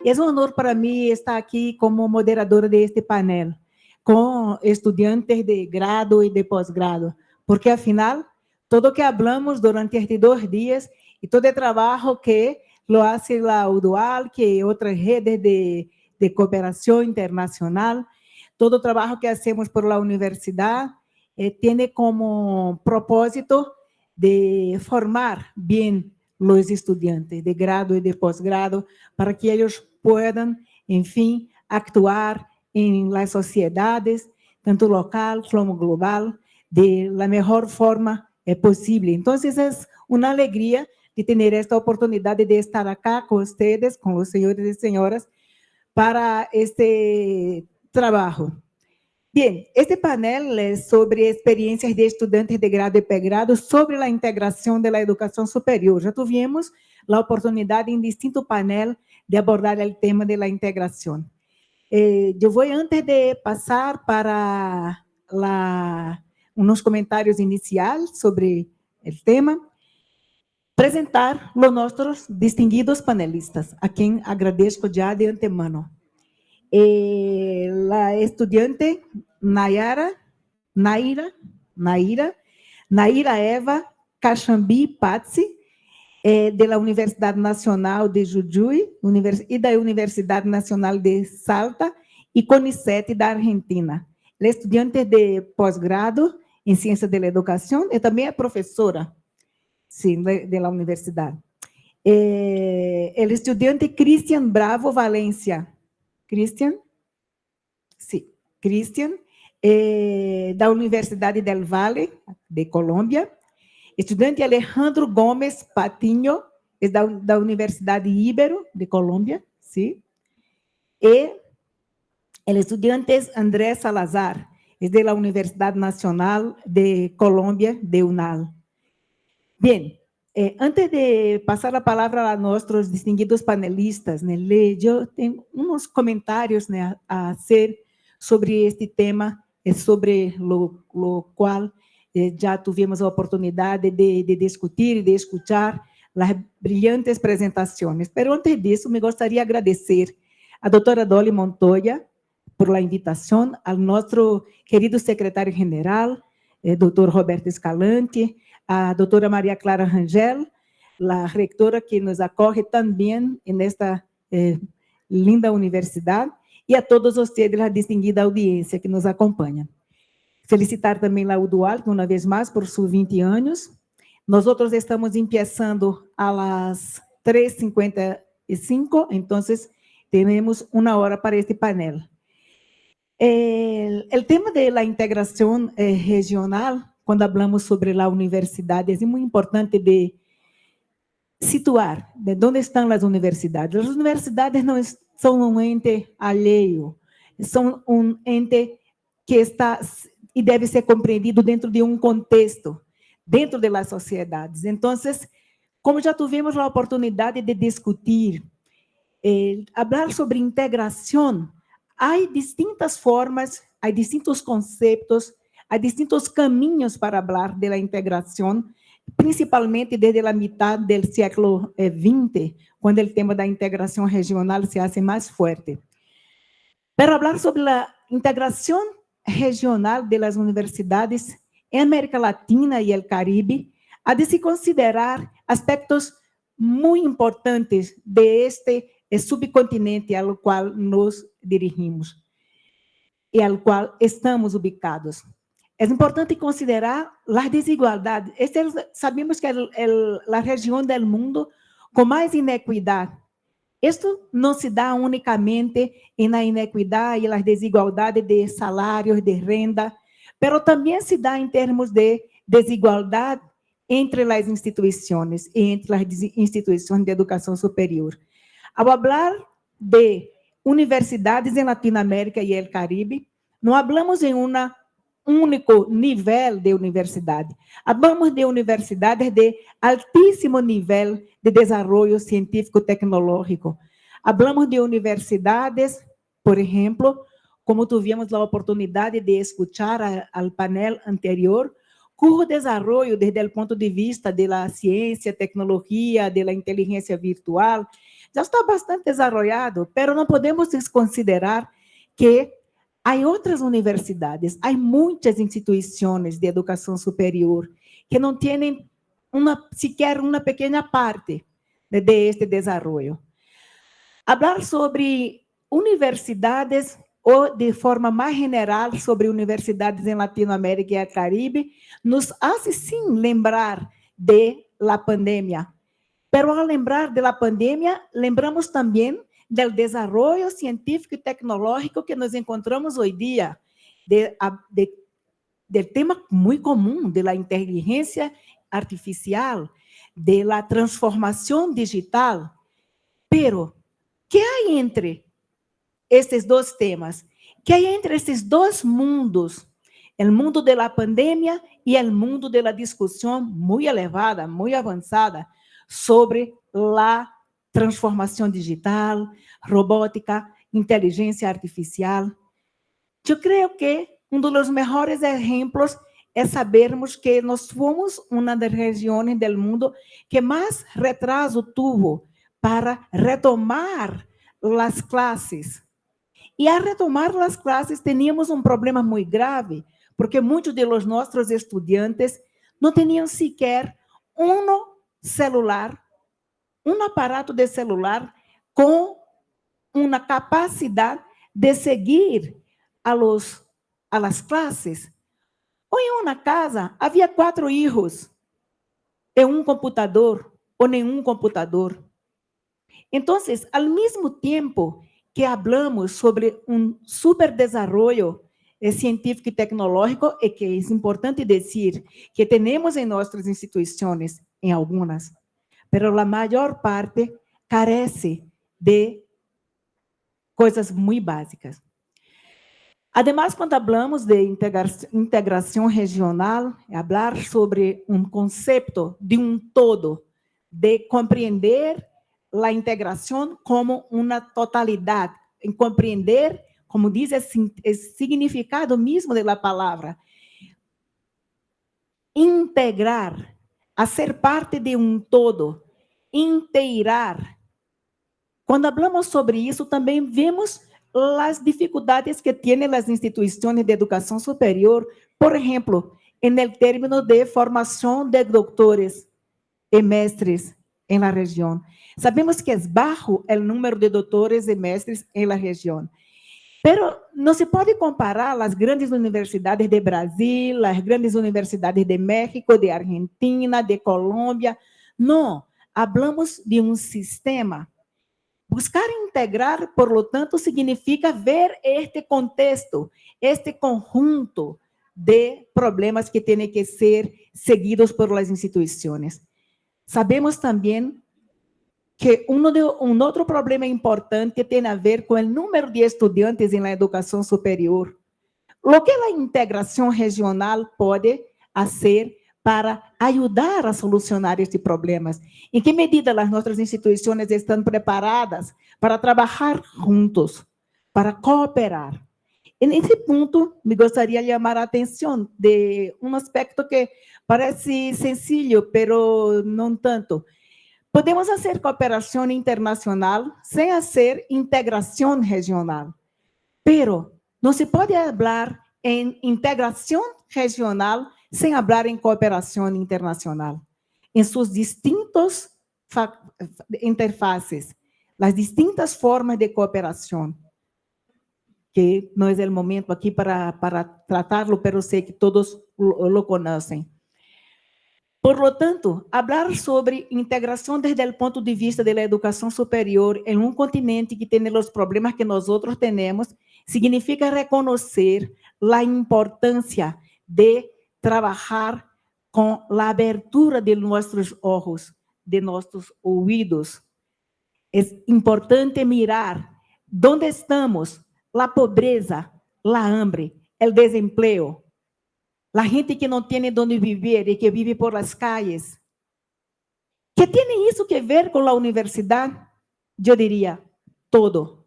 É um honor para mim estar aqui como moderadora deste painel, com estudantes de grado e de pós-grado, porque, afinal, todo o que falamos durante estes 2 dias e todo o trabalho que lo hace la UDUAL, que outras redes de cooperação internacional, todo o trabalho que hacemos por la universidade, tem como propósito de formar bem os estudantes de grado e de pós-grado, para que eles possam, enfim, actuar em las sociedades, tanto local como global, de la melhor forma possível. Então, é uma alegria de ter esta oportunidade de estar aqui com vocês, com os senhores e senhoras, para este trabalho. Bien, este panel es sobre experiencias de estudantes de grado y pregrado sobre la integración de la educación superior. Ya tuvimos la oportunidad en distinto panel de abordar el tema de la integración. Yo voy, antes de pasar para unos comentarios iniciales sobre el tema, presentar los nuestros distinguidos panelistas, a quien agradezco ya de antemano. La estudiante Naira Eva Caxambi Patsi, de la Universidad Nacional de Jujuy e da Universidade Nacional de Salta e CONICET da Argentina. Ela é estudante de pós-grado em Ciência da Educação e também é professora, sim, de la universidade. El estudante Cristian Bravo Valencia. Cristian, da Universidade del Valle, de Colômbia. Estudante Alejandro Gomes Patiño, é da Universidade Ibero, de Colômbia, sim. E o estudante André Salazar, é da Universidade Nacional de Colômbia, de UNAL. Bem, antes de passar a palavra a nossos distinguidos panelistas, né, eu tenho uns comentários, né, a hacer sobre este tema, sobre o qual já tivemos a oportunidade de discutir e de escutar as brilhantes apresentações. Mas, antes disso, me gostaria de agradecer a doutora Dolly Montoya por la invitação, ao nosso querido secretário-geral, doutor Roberto Escalante, a doutora Maria Clara Rangel, a reitora que nos acolhe também nesta linda universidade, e a todos vocês, a distinguida audiência que nos acompanha. Felicitar também a UDUAL, uma vez mais, por seus 20 anos. Nós outros estamos começando às 3:55, então, temos 1 hora para este painel. O tema da integração regional, quando falamos sobre a universidade, é muito importante de situar de onde estão as universidades. As universidades não são um ente alheio, são um ente que está e deve ser compreendido dentro de um contexto, dentro das sociedades. Então, como já tivemos a oportunidade de discutir, falar sobre integração, há distintas formas, há distintos conceitos, há distintos caminhos para falar da integração, principalmente desde a metade do século XX, quando o tema da integração regional se hace mais forte. Para falar sobre a integração regional das universidades em América Latina e o Caribe, há de se considerar aspectos muito importantes deste subcontinente ao qual nos dirigimos e ao qual estamos ubicados. É importante considerar as desigualdades. Sabemos que é a região do mundo com mais inequidade. Isto não se dá unicamente na inequidade e nas desigualdades de salários, de renda, mas também se dá em termos de desigualdade entre as instituições e entre as instituições de educação superior. Ao falar de universidades em Latinoamérica e el Caribe, não falamos em único nível de universidade. Falamos de universidades de altíssimo nível de desenvolvimento científico-tecnológico. Falamos de universidades, por exemplo, como tivemos a oportunidade de escuchar ao painel anterior, cujo desenvolvimento desde o ponto de vista da ciência, tecnologia, da inteligência virtual, já está bastante desenvolvido, mas não podemos desconsiderar que há outras universidades, há muitas instituições de educação superior que não têm sequer uma pequena parte de este desenvolvimento. Falar sobre universidades ou, de forma mais general, sobre universidades em Latinoamérica e Caribe, nos hace, sim, lembrar de la pandemia. Pero ao lembrar de la pandemia, lembramos também do desenvolvimento científico e tecnológico que nos encontramos hoje dia, del tema muito comum de la inteligência artificial, de la transformação digital. Pero, que há entre esses dois temas? Que há entre esses dois mundos? O mundo da pandemia e o mundo da discussão muito elevada, muito avançada, sobre a transformação digital, robótica, inteligência artificial. Eu creio que dos melhores exemplos é sabermos que nós fomos uma das regiões do mundo que mais retraso tuvo para retomar as classes. E a retomar as classes, tínhamos um problema muito grave, porque muitos de nossos estudantes não tinham sequer celular, aparato de celular com uma capacidade de seguir as classes. Ou em uma casa, havia 4 filhos, e um computador, ou nenhum computador. Então, ao mesmo tempo que hablamos sobre super desenvolvimento científico e tecnológico, e que é importante dizer que temos em nossas instituições, em algumas, pero a maior parte carece de coisas muito básicas. Además, quando hablamos de integração regional, falar sobre conceito de todo, de compreender a integração como uma totalidade, em compreender, como diz o significado mesmo da palavra, integrar, a ser parte de todo, inteirar. Quando falamos sobre isso, também vemos as dificuldades que têm as instituições de educação superior, por exemplo, no término de formação de doutores e mestres em la região. Sabemos que é baixo o número de doutores e mestres em la região. Pero não se pode comparar as grandes universidades de Brasil, as grandes universidades de México, de Argentina, de Colômbia. Não, hablamos de sistema. Buscar integrar, por lo tanto, significa ver este contexto, este conjunto de problemas que têm que ser seguidos por las instituições. Sabemos também que outro problema importante tem a ver com o número de estudantes em la educação superior. O que a integração regional pode fazer para ajudar a solucionar estes problemas? Em que medida as nossas instituições estão preparadas para trabalhar juntos, para cooperar? E nesse ponto, me gostaria de chamar a atenção de aspecto que parece sencillo, pero não tanto. Podemos fazer cooperação internacional sem fazer integração regional. Pero não se pode falar em integração regional sem falar em cooperação internacional. Em suas distintas interfaces, as distintas formas de cooperação, que não é o momento aqui para tratá-lo, pero sei que todos lo conhecem. Por lo tanto, falar sobre integração desde o ponto de vista da educação superior em continente que tem os problemas que nós outros temos, significa reconhecer a importância de trabalhar com a abertura de nossos olhos, de nossos ouvidos. É importante mirar onde estamos, a pobreza, a hambre, o desemprego, a gente que não tem onde viver e que vive por las calles. Que tem isso que ver com a universidade? Eu diria, todo.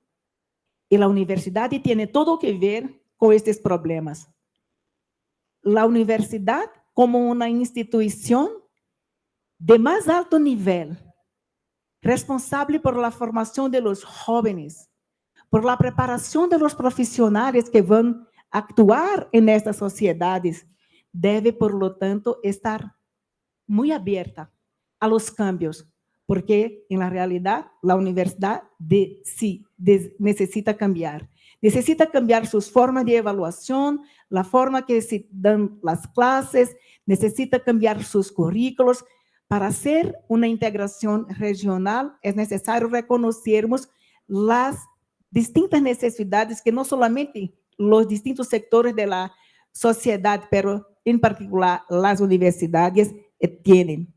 E a universidade tem todo que ver com estes problemas. A universidade, como uma instituição de mais alto nível, responsable por la formación de los jóvenes, por la preparación de los profesionales que van a actuar en estas sociedades, debe, por lo tanto, estar muy abierta a los cambios, porque en la realidad la universidad necesita cambiar. Necesita cambiar sus formas de evaluación, la forma que se dan las clases, necesita cambiar sus currículos. Para hacer una integración regional es necesario reconocermos las distintas necesidades que no solamente los distintos sectores de la sociedad, pero en particular las universidades tienen.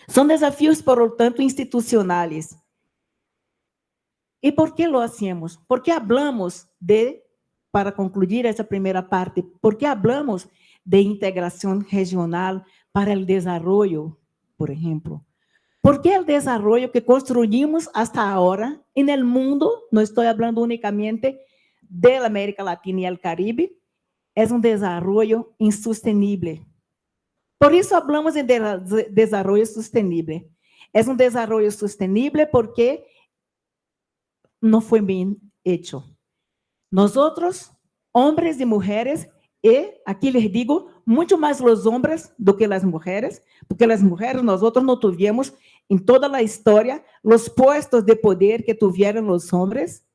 Son desafíos, por lo tanto, institucionales. ¿Y por qué lo hacemos? ¿Por qué hablamos de, para concluir esa primera parte, por qué hablamos de integración regional para el desarrollo, por ejemplo? ¿Por qué el desarrollo que construimos hasta ahora en el mundo, no estoy hablando únicamente de la América Latina y el Caribe, es un desarrollo insostenible? Por eso hablamos de desarrollo sostenible. Es un desarrollo sostenible porque no fue bien hecho. Nosotros, hombres y mujeres, y aquí les digo, mucho más los hombres do que las mujeres, porque las mujeres nosotros no tuvimos en toda la historia los puestos de poder que tuvieron los hombres.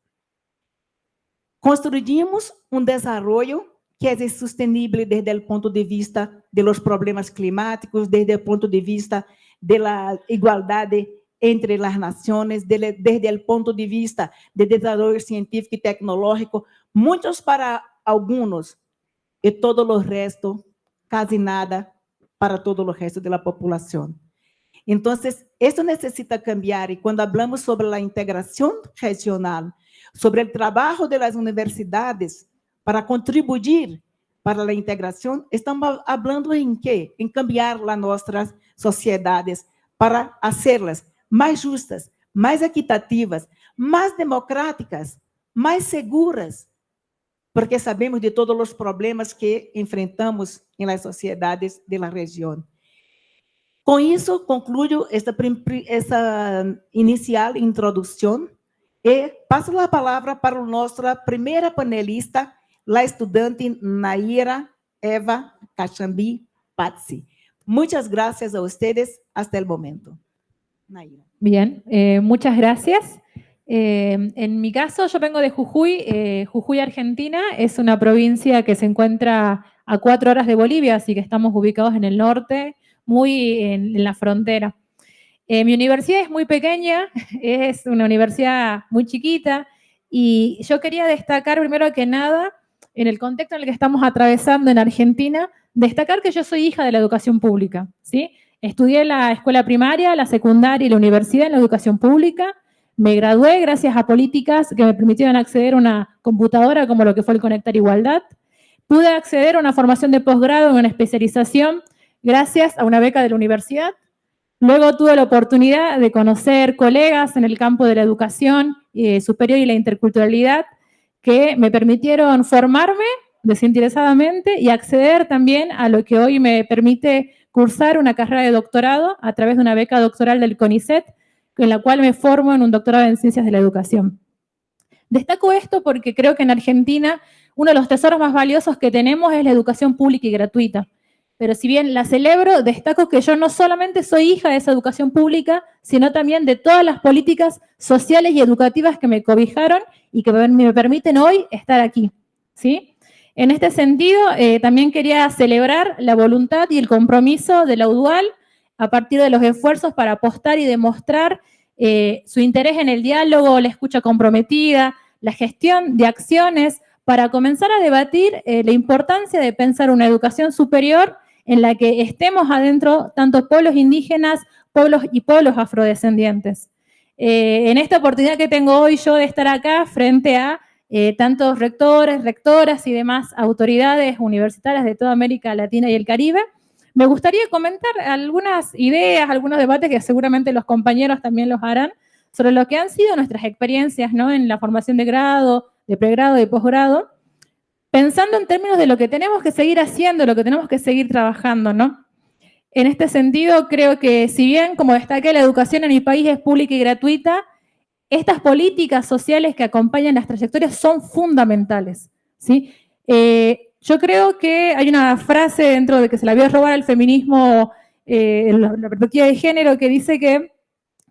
Construimos un desarrollo que es sostenible desde el punto de vista de los problemas climáticos, desde el punto de vista de la igualdad entre las naciones, desde el punto de vista del desarrollo científico y tecnológico, muchos para algunos y todo lo resto, casi nada para todo el resto de la población. Entonces, esto necesita cambiar, y cuando hablamos sobre la integración regional, sobre el trabajo de las universidades para contribuir para la integración, estamos hablando en qué? En cambiar las nuestras sociedades para hacerlas más justas, más equitativas, más democráticas, más seguras, porque sabemos de todos los problemas que enfrentamos en las sociedades de la región. Com isso, concluyo esta inicial introdução e passo a palavra para a nossa primeira panelista, a estudante Naira Eva Cachambi Patsi. Muchas gracias a ustedes hasta el momento. Naira. Bien, muchas gracias. En mi caso, yo vengo de Jujuy. Jujuy, Argentina, es una provincia que se encuentra a 4 horas de Bolivia, así que estamos ubicados en el norte, muy en la frontera. Mi universidad es muy pequeña, es una universidad muy chiquita, y yo quería destacar primero que nada, en el contexto en el que estamos atravesando en Argentina, destacar que yo soy hija de la educación pública, ¿sí? Estudié la escuela primaria, la secundaria y la universidad en la educación pública. Me gradué gracias a políticas que me permitieron acceder a una computadora como lo que fue el Conectar Igualdad. Pude acceder a una formación de posgrado en una especialización gracias a una beca de la universidad. Luego tuve la oportunidad de conocer colegas en el campo de la educación superior y la interculturalidad que me permitieron formarme desinteresadamente y acceder también a lo que hoy me permite cursar una carrera de doctorado a través de una beca doctoral del CONICET, en la cual me formo en un doctorado en Ciencias de la Educación. Destaco esto porque creo que en Argentina uno de los tesoros más valiosos que tenemos es la educación pública y gratuita. Pero si bien la celebro, destaco que yo no solamente soy hija de esa educación pública, sino también de todas las políticas sociales y educativas que me cobijaron y que me permiten hoy estar aquí, ¿sí? En este sentido, también quería celebrar la voluntad y el compromiso de la UDUAL a partir de los esfuerzos para apostar y demostrar su interés en el diálogo, la escucha comprometida, la gestión de acciones para comenzar a debatir la importancia de pensar una educación superior en la que estemos adentro tanto pueblos indígenas, pueblos afrodescendientes. En esta oportunidad que tengo hoy yo de estar acá frente a tantos rectores, rectoras y demás autoridades universitarias de toda América Latina y el Caribe, me gustaría comentar algunas ideas, algunos debates que seguramente los compañeros también los harán, sobre lo que han sido nuestras experiencias, ¿no?, en la formación de grado, de pregrado y posgrado, pensando en términos de lo que tenemos que seguir haciendo, lo que tenemos que seguir trabajando, ¿no? En este sentido, creo que si bien, como destaqué, la educación en mi país es pública y gratuita, estas políticas sociales que acompañan las trayectorias son fundamentales, ¿sí? Yo creo que hay una frase dentro de que se la vio robar al feminismo, la perspectiva de género, que dice que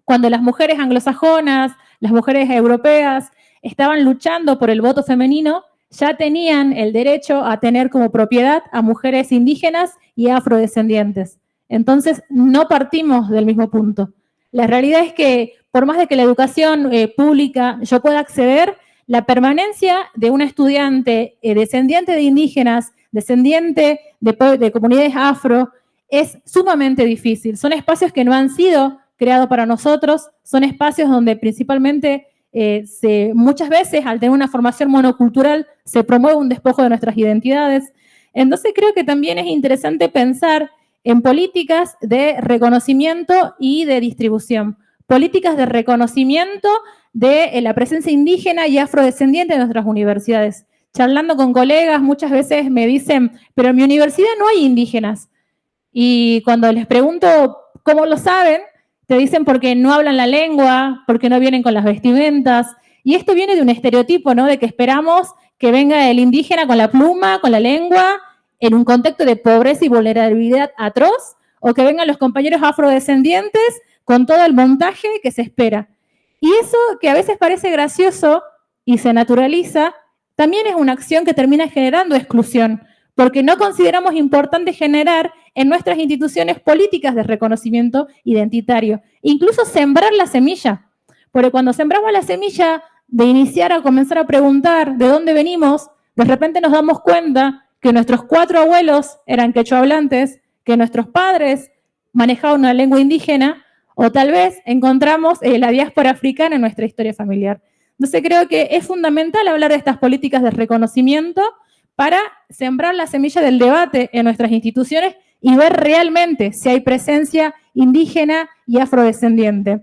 cuando las mujeres anglosajonas, las mujeres europeas, estaban luchando por el voto femenino, ya tenían el derecho a tener como propiedad a mujeres indígenas y afrodescendientes. Entonces, no partimos del mismo punto. La realidad es que, por más de que la educación pública yo pueda acceder, la permanencia de un estudiante descendiente de indígenas, descendiente de comunidades afro, es sumamente difícil. Son espacios que no han sido creados para nosotros, son espacios donde principalmente muchas veces, al tener una formación monocultural, se promueve un despojo de nuestras identidades. Entonces creo que también es interesante pensar en políticas de reconocimiento y de distribución, políticas de reconocimiento de la presencia indígena y afrodescendiente en nuestras universidades. Charlando con colegas, muchas veces me dicen, pero en mi universidad no hay indígenas. Y cuando les pregunto cómo lo saben, te dicen porque no hablan la lengua, porque no vienen con las vestimentas. Y esto viene de un estereotipo, ¿no? De que esperamos que venga el indígena con la pluma, con la lengua, en un contexto de pobreza y vulnerabilidad atroz, o que vengan los compañeros afrodescendientes con todo el montaje que se espera. Y eso, que a veces parece gracioso y se naturaliza, también es una acción que termina generando exclusión, porque no consideramos importante generar en nuestras instituciones políticas de reconocimiento identitario, incluso sembrar la semilla, porque cuando sembramos la semilla de iniciar a comenzar a preguntar de dónde venimos, de repente nos damos cuenta que nuestros 4 abuelos eran quechohablantes, que nuestros padres manejaban una lengua indígena, o tal vez encontramos la diáspora africana en nuestra historia familiar. Entonces creo que es fundamental hablar de estas políticas de reconocimiento para sembrar la semilla del debate en nuestras instituciones y ver realmente si hay presencia indígena y afrodescendiente.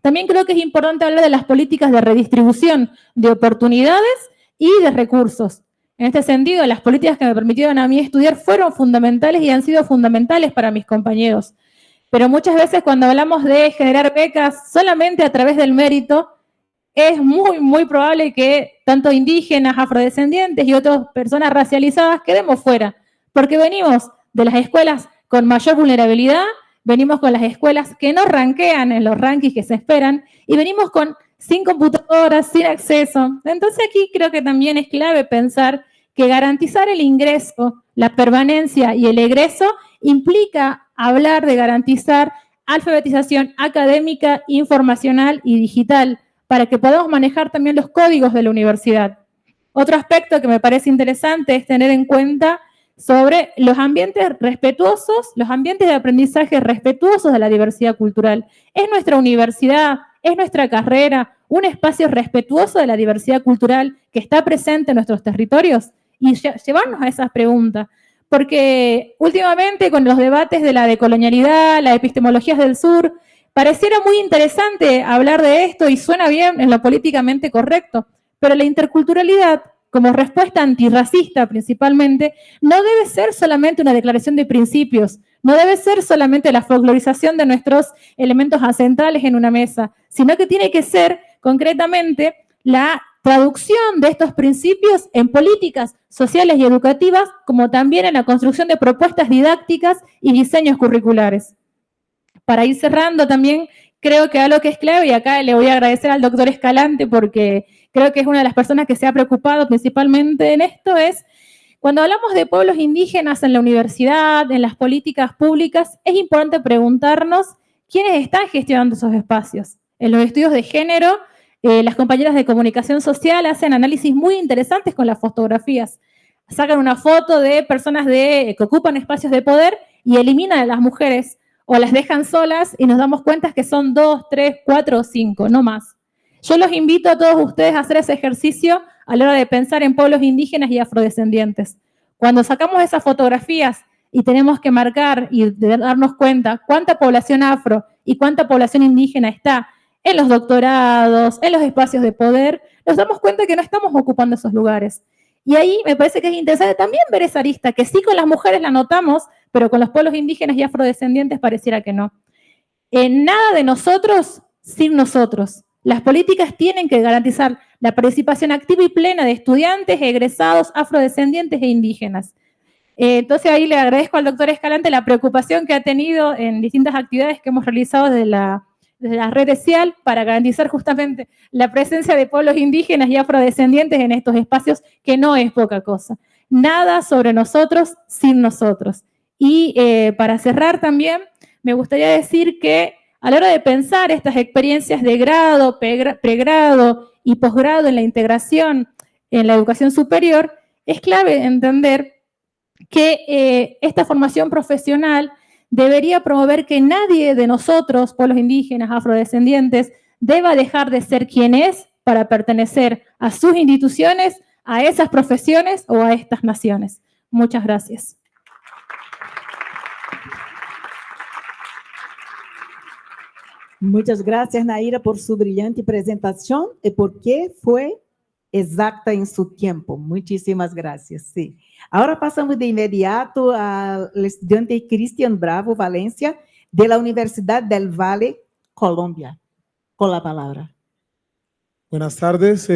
También creo que es importante hablar de las políticas de redistribución de oportunidades y de recursos. En este sentido, las políticas que me permitieron a mí estudiar fueron fundamentales y han sido fundamentales para mis compañeros. Pero muchas veces cuando hablamos de generar becas solamente a través del mérito, es muy probable que tanto indígenas, afrodescendientes y otras personas racializadas quedemos fuera, porque venimos de las escuelas con mayor vulnerabilidad, venimos con las escuelas que no rankean en los rankings que se esperan y venimos sin computadoras, sin acceso. Entonces aquí creo que también es clave pensar que garantizar el ingreso, la permanencia y el egreso implica hablar de garantizar alfabetización académica, informacional y digital, para que podamos manejar también los códigos de la universidad. Otro aspecto que me parece interesante es tener en cuenta sobre los ambientes respetuosos, los ambientes de aprendizaje respetuosos de la diversidad cultural. Es nuestra universidad, es nuestra carrera, un espacio respetuoso de la diversidad cultural que está presente en nuestros territorios, y llevarnos a esas preguntas. Porque últimamente con los debates de la decolonialidad, las epistemologías del sur, pareciera muy interesante hablar de esto y suena bien en lo políticamente correcto, pero la interculturalidad, como respuesta antirracista principalmente, no debe ser solamente una declaración de principios, no debe ser solamente la folclorización de nuestros elementos ancestrales en una mesa, sino que tiene que ser concretamente la traducción de estos principios en políticas sociales y educativas, como también en la construcción de propuestas didácticas y diseños curriculares. Para ir cerrando también, creo que algo que es clave, y acá le voy a agradecer al doctor Escalante porque creo que es una de las personas que se ha preocupado principalmente en esto, es cuando hablamos de pueblos indígenas en la universidad, en las políticas públicas, es importante preguntarnos quiénes están gestionando esos espacios. En los estudios de género, las compañeras de comunicación social hacen análisis muy interesantes con las fotografías. Sacan una foto de personas que ocupan espacios de poder y eliminan a las mujeres o las dejan solas y nos damos cuenta que son 2, 3, 4 o 5, no más. Yo los invito a todos ustedes a hacer ese ejercicio a la hora de pensar en pueblos indígenas y afrodescendientes. Cuando sacamos esas fotografías y tenemos que marcar y darnos cuenta cuánta población afro y cuánta población indígena está en los doctorados, en los espacios de poder, nos damos cuenta que no estamos ocupando esos lugares. Y ahí me parece que es interesante también ver esa arista, que sí con las mujeres la notamos, pero con los pueblos indígenas y afrodescendientes pareciera que no. Nada de nosotros sin nosotros. Las políticas tienen que garantizar la participación activa y plena de estudiantes, egresados, afrodescendientes e indígenas. Entonces ahí le agradezco al doctor Escalante la preocupación que ha tenido en distintas actividades que hemos realizado desde la red ESIAL para garantizar justamente la presencia de pueblos indígenas y afrodescendientes en estos espacios, que no es poca cosa. Nada sobre nosotros sin nosotros. Y para cerrar también, me gustaría decir que a la hora de pensar estas experiencias de grado, pregrado y posgrado en la integración en la educación superior, es clave entender que esta formación profesional debería promover que nadie de nosotros, pueblos indígenas, afrodescendientes, deba dejar de ser quien es para pertenecer a sus instituciones, a esas profesiones o a estas naciones. Muchas gracias. Muchas gracias, Naira, por su brillante presentación y porque fue exacta en su tiempo. Muchísimas gracias. Sí. Ahora pasamos de inmediato al estudiante Cristian Bravo Valencia, de la Universidad del Valle, Colombia. Con la palabra. Buenas tardes.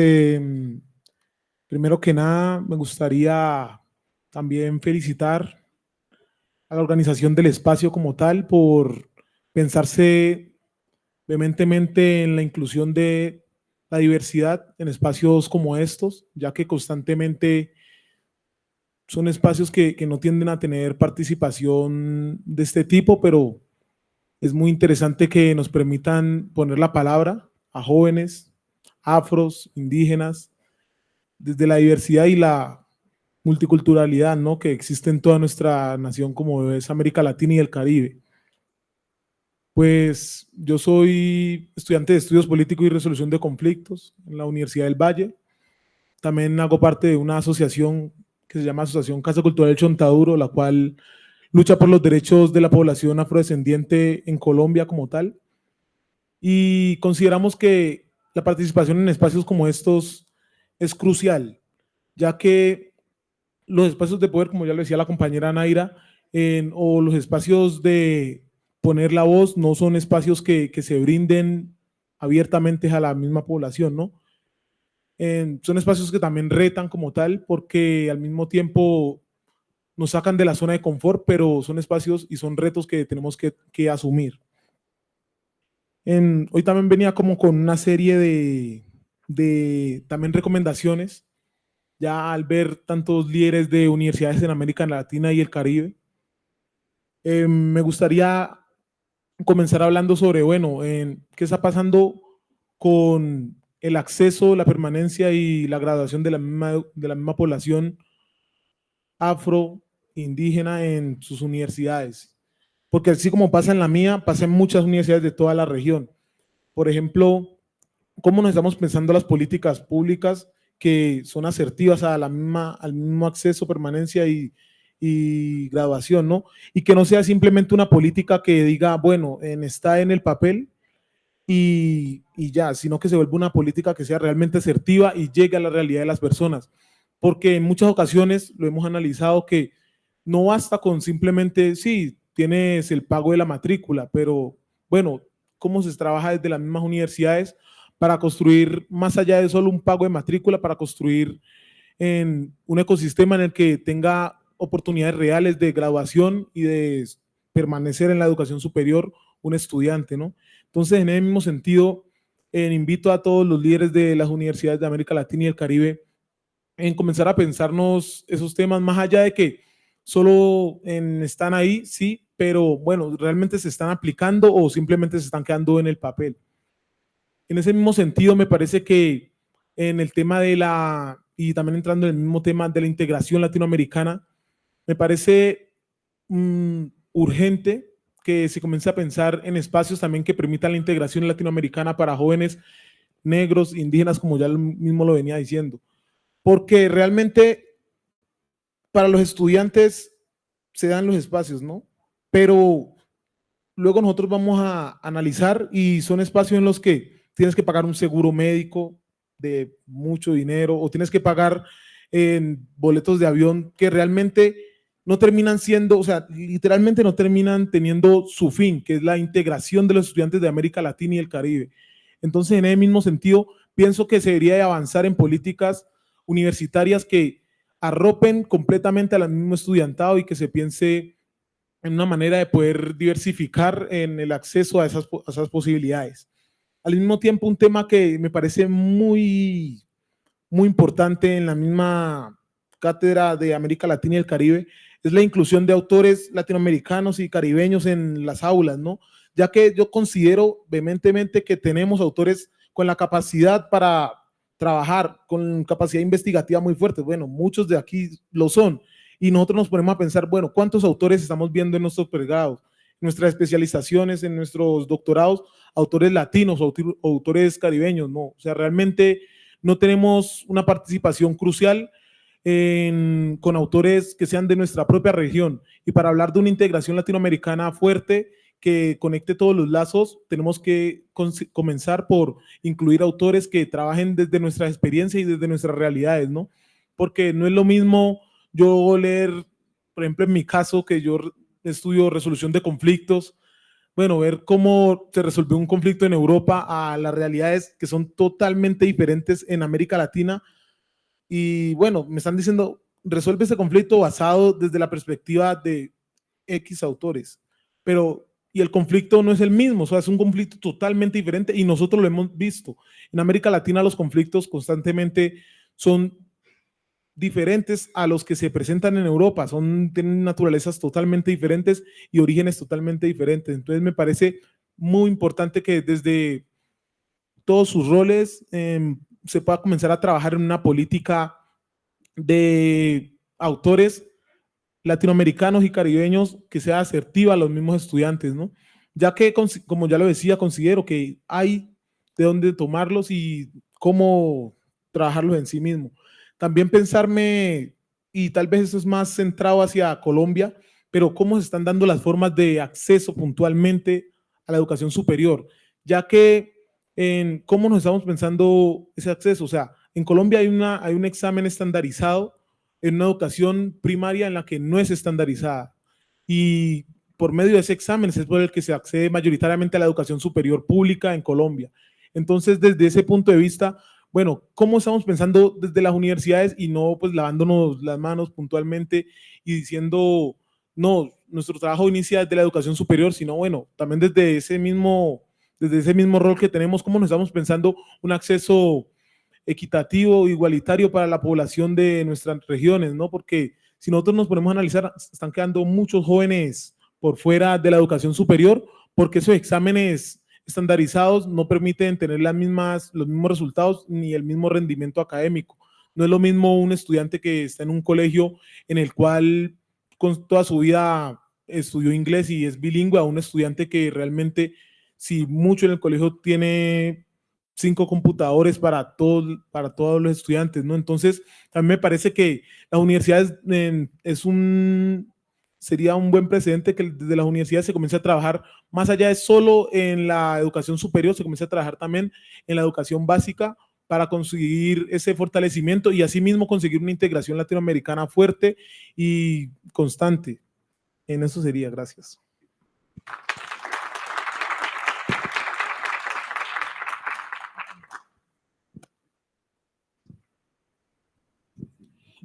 Primero que nada, me gustaría también felicitar a la organización del espacio como tal por pensarse vehementemente en la inclusión de la diversidad en espacios como estos, ya que constantemente son espacios que no tienden a tener participación de este tipo, pero es muy interesante que nos permitan poner la palabra a jóvenes, afros, indígenas, desde la diversidad y la multiculturalidad, ¿no?, que existe en toda nuestra nación como es América Latina y el Caribe. Pues yo soy estudiante de Estudios Políticos y Resolución de Conflictos en la Universidad del Valle. También hago parte de una asociación que se llama Asociación Casa Cultural Chontaduro, la cual lucha por los derechos de la población afrodescendiente en Colombia como tal. Y consideramos que la participación en espacios como estos es crucial, ya que los espacios de poder, como ya lo decía la compañera Naira, o los espacios de poner la voz no son espacios que se brinden abiertamente a la misma población, ¿no? Son espacios que también retan como tal, porque al mismo tiempo nos sacan de la zona de confort, pero son espacios y son retos que tenemos que asumir. Hoy también venía como con una serie de también recomendaciones, ya al ver tantos líderes de universidades en América Latina y el Caribe. Me gustaría comenzar hablando sobre, bueno, qué está pasando con el acceso, la permanencia y la graduación de la misma población afro, indígena en sus universidades. Porque así como pasa en la mía, pasa en muchas universidades de toda la región. Por ejemplo, cómo nos estamos pensando las políticas públicas que son asertivas a al mismo acceso, permanencia y graduación, ¿no? Y que no sea simplemente una política que diga, bueno, está en el papel y ya, sino que se vuelva una política que sea realmente asertiva y llegue a la realidad de las personas. Porque en muchas ocasiones lo hemos analizado que no basta con simplemente, sí, tienes el pago de la matrícula, pero bueno, cómo se trabaja desde las mismas universidades para construir, más allá de solo un pago de matrícula, para construir en un ecosistema en el que tenga oportunidades reales de graduación y de permanecer en la educación superior un estudiante, ¿no? Entonces, en el mismo sentido, invito a todos los líderes de las universidades de América Latina y el Caribe en comenzar a pensarnos esos temas, más allá de que solo están ahí, sí, pero bueno, realmente se están aplicando o simplemente se están quedando en el papel. En ese mismo sentido, me parece que en el tema y también entrando en el mismo tema de la integración latinoamericana, me parece urgente que se comience a pensar en espacios también que permitan la integración latinoamericana para jóvenes negros, indígenas, como ya mismo lo venía diciendo. Porque realmente para los estudiantes se dan los espacios, ¿no? Pero luego nosotros vamos a analizar y son espacios en los que tienes que pagar un seguro médico de mucho dinero o tienes que pagar en boletos de avión que realmente no terminan siendo, o sea, literalmente no terminan teniendo su fin, que es la integración de los estudiantes de América Latina y el Caribe. Entonces, en ese mismo sentido, pienso que se debería de avanzar en políticas universitarias que arropen completamente al mismo estudiantado y que se piense en una manera de poder diversificar en el acceso a esas posibilidades. Al mismo tiempo, un tema que me parece muy importante en la misma cátedra de América Latina y el Caribe es la inclusión de autores latinoamericanos y caribeños en las aulas, ¿no? Ya que yo considero vehementemente que tenemos autores con la capacidad para trabajar, con capacidad investigativa muy fuerte. Bueno, muchos de aquí lo son. Y nosotros nos ponemos a pensar, bueno, ¿cuántos autores estamos viendo en nuestros pregrados, en nuestras especializaciones, en nuestros doctorados? Autores latinos, autores caribeños, ¿no? O sea, realmente no tenemos una participación crucial con autores que sean de nuestra propia región. Y para hablar de una integración latinoamericana fuerte que conecte todos los lazos, tenemos que comenzar por incluir autores que trabajen desde nuestra experiencia y desde nuestras realidades, ¿no? Porque no es lo mismo yo leer, por ejemplo, en mi caso, que yo estudio resolución de conflictos, bueno, ver cómo se resolvió un conflicto en Europa a las realidades que son totalmente diferentes en América Latina. Y bueno, me están diciendo, resuelve ese conflicto basado desde la perspectiva de X autores, pero y el conflicto no es el mismo, o sea, es un conflicto totalmente diferente y nosotros lo hemos visto. En América Latina los conflictos constantemente son diferentes a los que se presentan en Europa, tienen naturalezas totalmente diferentes y orígenes totalmente diferentes. Entonces me parece muy importante que desde todos sus roles se pueda comenzar a trabajar en una política de autores latinoamericanos y caribeños que sea asertiva a los mismos estudiantes, ¿no? Ya que, como ya lo decía, considero que hay de dónde tomarlos y cómo trabajarlos en sí mismo. También pensarme, y tal vez eso es más centrado hacia Colombia, pero cómo se están dando las formas de acceso puntualmente a la educación superior, ya que en cómo nos estamos pensando ese acceso. O sea, en Colombia hay un examen estandarizado en una educación primaria en la que no es estandarizada. Y por medio de ese examen es por el que se accede mayoritariamente a la educación superior pública en Colombia. Entonces, desde ese punto de vista, bueno, ¿cómo estamos pensando desde las universidades y no pues lavándonos las manos puntualmente y diciendo, no, nuestro trabajo inicia desde la educación superior, sino bueno, también desde ese mismo rol que tenemos, cómo nos estamos pensando un acceso equitativo, igualitario para la población de nuestras regiones, ¿no? Porque si nosotros nos ponemos a analizar, están quedando muchos jóvenes por fuera de la educación superior porque esos exámenes estandarizados no permiten tener los mismos resultados ni el mismo rendimiento académico. No es lo mismo un estudiante que está en un colegio en el cual con toda su vida estudió inglés y es bilingüe a un estudiante que realmente, si mucho en el colegio tiene 5 computadores para todos los estudiantes, ¿no? Entonces, a mí me parece que las universidades sería un buen precedente que desde las universidades se comience a trabajar más allá de solo en la educación superior, se comience a trabajar también en la educación básica para conseguir ese fortalecimiento y asimismo conseguir una integración latinoamericana fuerte y constante. En eso sería, gracias.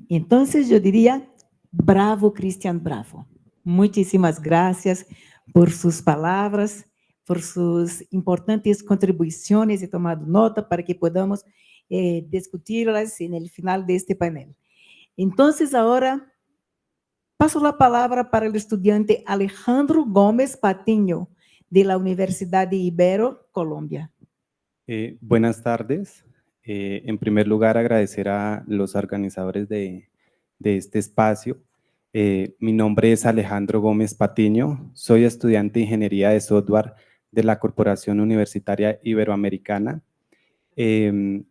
Entonces, yo diría, bravo, Cristian, bravo. Muchísimas gracias por sus palabras, por sus importantes contribuciones. He tomado nota para que podamos discutirlas en el final de este panel. Entonces, ahora paso la palabra para el estudiante Alejandro Gómez Patiño, de la Universidad de Ibero, Colombia. Buenas tardes. En primer lugar, agradecer a los organizadores de este espacio. Mi nombre es Alejandro Gómez Patiño, soy estudiante de Ingeniería de Software de la Corporación Universitaria Iberoamericana.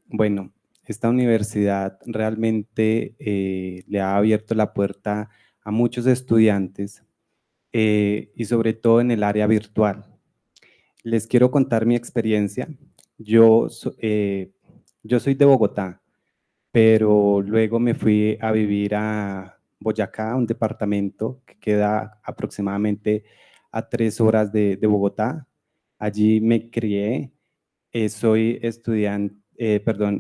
Bueno, esta universidad realmente le ha abierto la puerta a muchos estudiantes y sobre todo en el área virtual. Les quiero contar mi experiencia. Yo soy de Bogotá, pero luego me fui a vivir a Boyacá, un departamento que queda aproximadamente a 3 horas de Bogotá. Allí me crié, soy estudiante,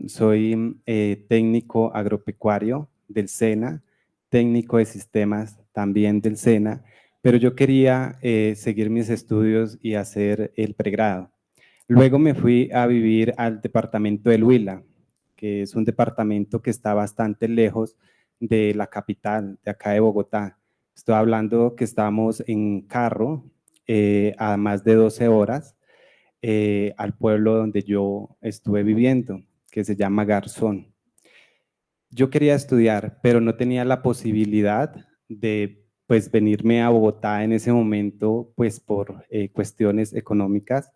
soy técnico agropecuario del SENA, técnico de sistemas también del SENA, pero yo quería seguir mis estudios y hacer el pregrado. Luego me fui a vivir al departamento del Huila, que es un departamento que está bastante lejos de la capital, de acá de Bogotá. Estoy hablando que estamos en carro a más de 12 horas al pueblo donde yo estuve viviendo, que se llama Garzón. Yo quería estudiar, pero no tenía la posibilidad de pues venirme a Bogotá en ese momento pues por cuestiones económicas,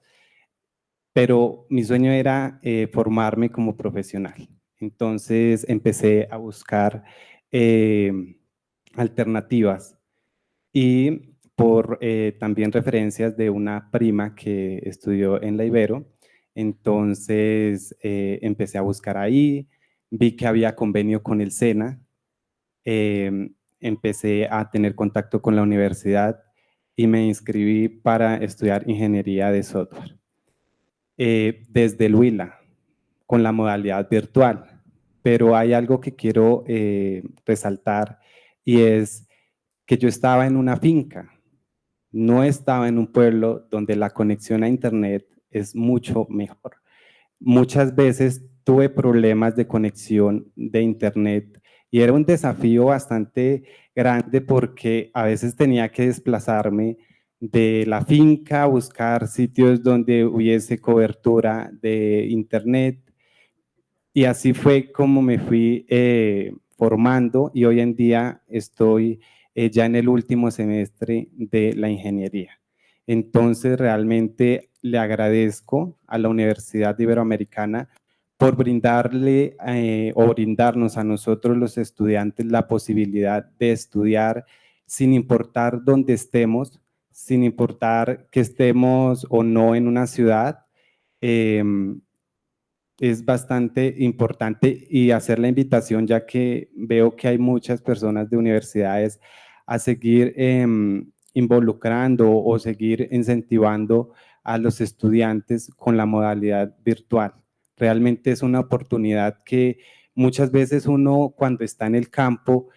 pero mi sueño era formarme como profesional. Entonces empecé a buscar alternativas y por también referencias de una prima que estudió en la Ibero, entonces empecé a buscar ahí, vi que había convenio con el SENA, empecé a tener contacto con la universidad y me inscribí para estudiar ingeniería de software. Desde el Huila, con la modalidad virtual, pero hay algo que quiero resaltar y es que yo estaba en una finca, no estaba en un pueblo donde la conexión a internet es mucho mejor. Muchas veces tuve problemas de conexión de internet y era un desafío bastante grande porque a veces tenía que desplazarme de la finca a buscar sitios donde hubiese cobertura de internet, y así fue como me fui formando y hoy en día estoy ya en el último semestre de la ingeniería. Entonces realmente le agradezco a la Universidad Iberoamericana por brindarle o brindarnos a nosotros los estudiantes la posibilidad de estudiar sin importar dónde estemos, sin importar que estemos o no en una ciudad. Es bastante importante y hacer la invitación, ya que veo que hay muchas personas de universidades a seguir involucrando o seguir incentivando a los estudiantes con la modalidad virtual. Realmente es una oportunidad que muchas veces uno cuando está en el campo,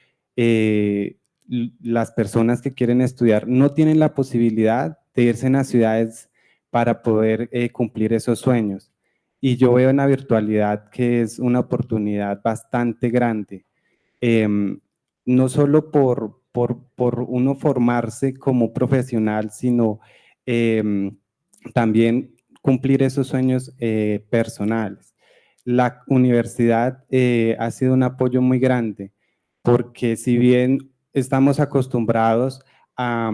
las personas que quieren estudiar no tienen la posibilidad de irse a ciudades para poder cumplir esos sueños. Y yo veo en la virtualidad que es una oportunidad bastante grande, no solo por uno formarse como profesional, sino también cumplir esos sueños personales. La universidad ha sido un apoyo muy grande, porque si bien estamos acostumbrados a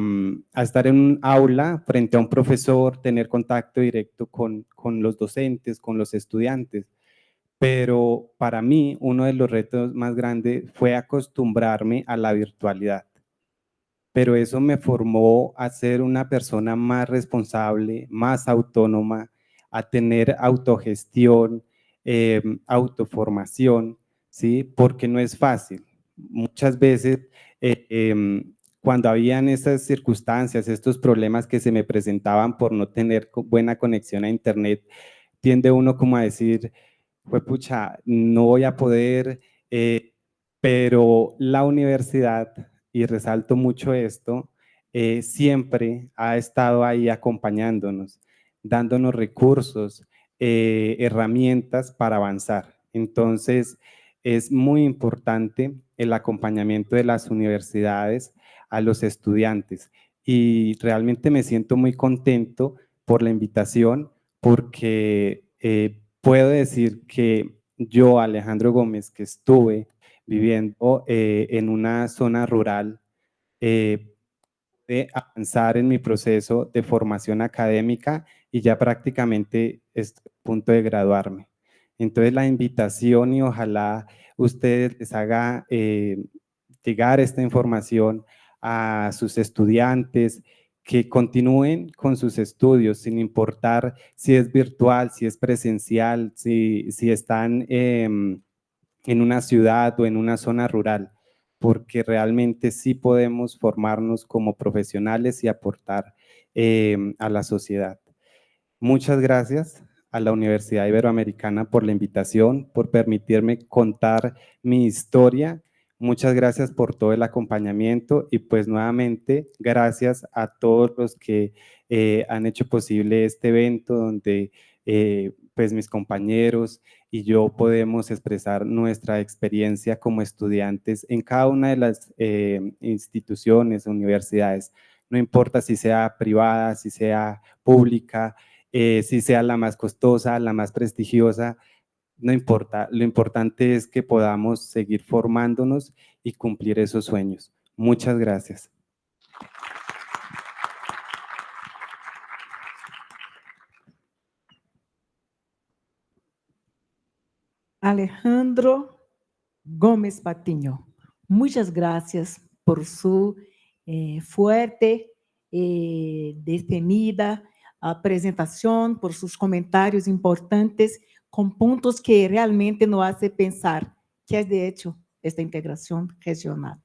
estar en un aula frente a un profesor, tener contacto directo con los docentes, con los estudiantes, pero para mí uno de los retos más grandes fue acostumbrarme a la virtualidad. Pero eso me formó a ser una persona más responsable, más autónoma, a tener autogestión, autoformación, ¿sí? Porque no es fácil. Muchas veces cuando habían esas circunstancias, estos problemas que se me presentaban por no tener buena conexión a internet, tiende uno como a decir, pues pucha, no voy a poder, pero la universidad, y resalto mucho esto, siempre ha estado ahí acompañándonos, dándonos recursos, herramientas para avanzar. Entonces, es muy importante el acompañamiento de las universidades a los estudiantes y realmente me siento muy contento por la invitación porque puedo decir que yo, Alejandro Gómez, que estuve viviendo en una zona rural, de avanzar en mi proceso de formación académica y ya prácticamente estoy a punto de graduarme. Entonces la invitación y ojalá ustedes les haga llegar esta información a sus estudiantes, que continúen con sus estudios sin importar si es virtual, si es presencial, si están en una ciudad o en una zona rural, porque realmente sí podemos formarnos como profesionales y aportar a la sociedad. Muchas gracias a la Universidad Iberoamericana por la invitación, por permitirme contar mi historia. Muchas gracias por todo el acompañamiento y pues nuevamente gracias a todos los que han hecho posible este evento donde pues mis compañeros y yo podemos expresar nuestra experiencia como estudiantes en cada una de las instituciones, universidades. No importa si sea privada, si sea pública, si sea la más costosa, la más prestigiosa, no importa. Lo importante es que podamos seguir formándonos y cumplir esos sueños. Muchas gracias. Alejandro Gómez Patiño, muchas gracias por su fuerte, detenida presentación, por sus comentarios importantes, con puntos que realmente nos hacen pensar que es de hecho esta integración regional.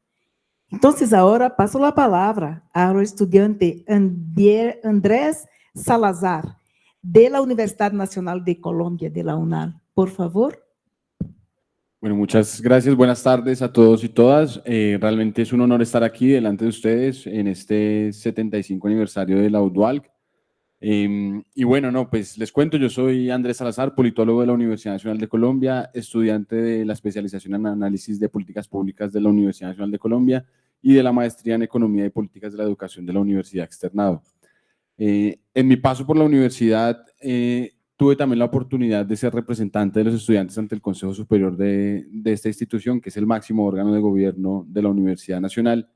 Entonces, ahora paso la palabra al estudiante Andrés Salazar, de la Universidad Nacional de Colombia, de la UNAL. Por favor. Bueno, muchas gracias. Buenas tardes a todos y todas. Realmente es un honor estar aquí delante de ustedes en este 75 aniversario de la UDWALC. Y bueno, no, pues les cuento, yo soy Andrés Salazar, politólogo de la Universidad Nacional de Colombia, estudiante de la especialización en análisis de políticas públicas de la Universidad Nacional de Colombia y de la maestría en economía y políticas de la educación de la Universidad Externado. En mi paso por la universidad, tuve también la oportunidad de ser representante de los estudiantes ante el Consejo Superior de esta institución, que es el máximo órgano de gobierno de la Universidad Nacional,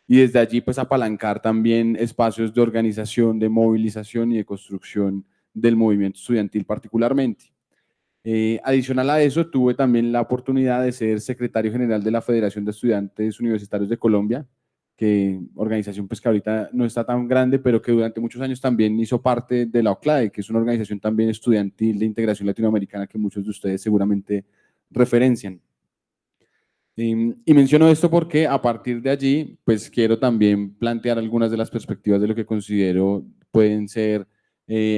y desde allí pues apalancar también espacios de organización, de movilización y de construcción del movimiento estudiantil particularmente. Adicional a eso, tuve también la oportunidad de ser secretario general de la Federación de Estudiantes Universitarios de Colombia, que organización pues que ahorita no está tan grande, pero que durante muchos años también hizo parte de la OCLAE, que es una organización también estudiantil de integración latinoamericana que muchos de ustedes seguramente referencian. Y menciono esto porque a partir de allí, pues quiero también plantear algunas de las perspectivas de lo que considero pueden ser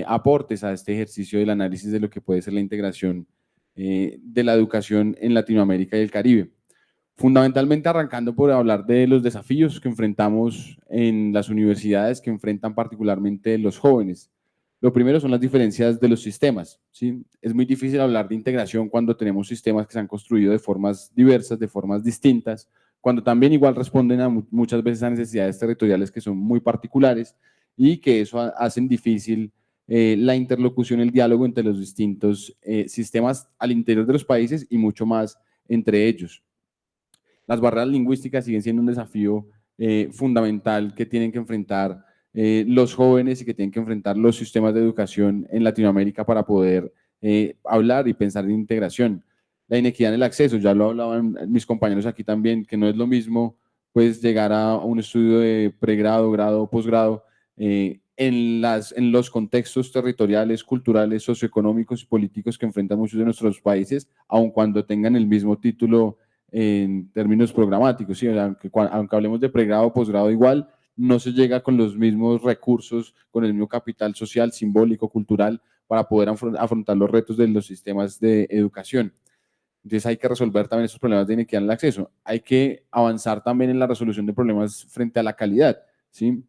aportes a este ejercicio del análisis de lo que puede ser la integración de la educación en Latinoamérica y el Caribe. Fundamentalmente arrancando por hablar de los desafíos que enfrentamos en las universidades, que enfrentan particularmente los jóvenes. Lo primero son las diferencias de los sistemas, ¿sí? Es muy difícil hablar de integración cuando tenemos sistemas que se han construido de formas diversas, de formas distintas, cuando también igual responden a muchas veces a necesidades territoriales que son muy particulares y que eso hacen difícil la interlocución, el diálogo entre los distintos sistemas al interior de los países y mucho más entre ellos. Las barreras lingüísticas siguen siendo un desafío fundamental que tienen que enfrentar los jóvenes y que tienen que enfrentar los sistemas de educación en Latinoamérica para poder hablar y pensar en integración. La inequidad en el acceso, ya lo hablaban mis compañeros aquí también, que no es lo mismo pues llegar a un estudio de pregrado, grado, posgrado en los contextos territoriales, culturales, socioeconómicos y políticos que enfrentan muchos de nuestros países, aun cuando tengan el mismo título en términos programáticos, ¿sí? Aunque hablemos de pregrado o posgrado igual, no se llega con los mismos recursos, con el mismo capital social, simbólico, cultural, para poder afrontar los retos de los sistemas de educación. Entonces hay que resolver también esos problemas de inequidad en el acceso. Hay que avanzar también en la resolución de problemas frente a la calidad, ¿sí?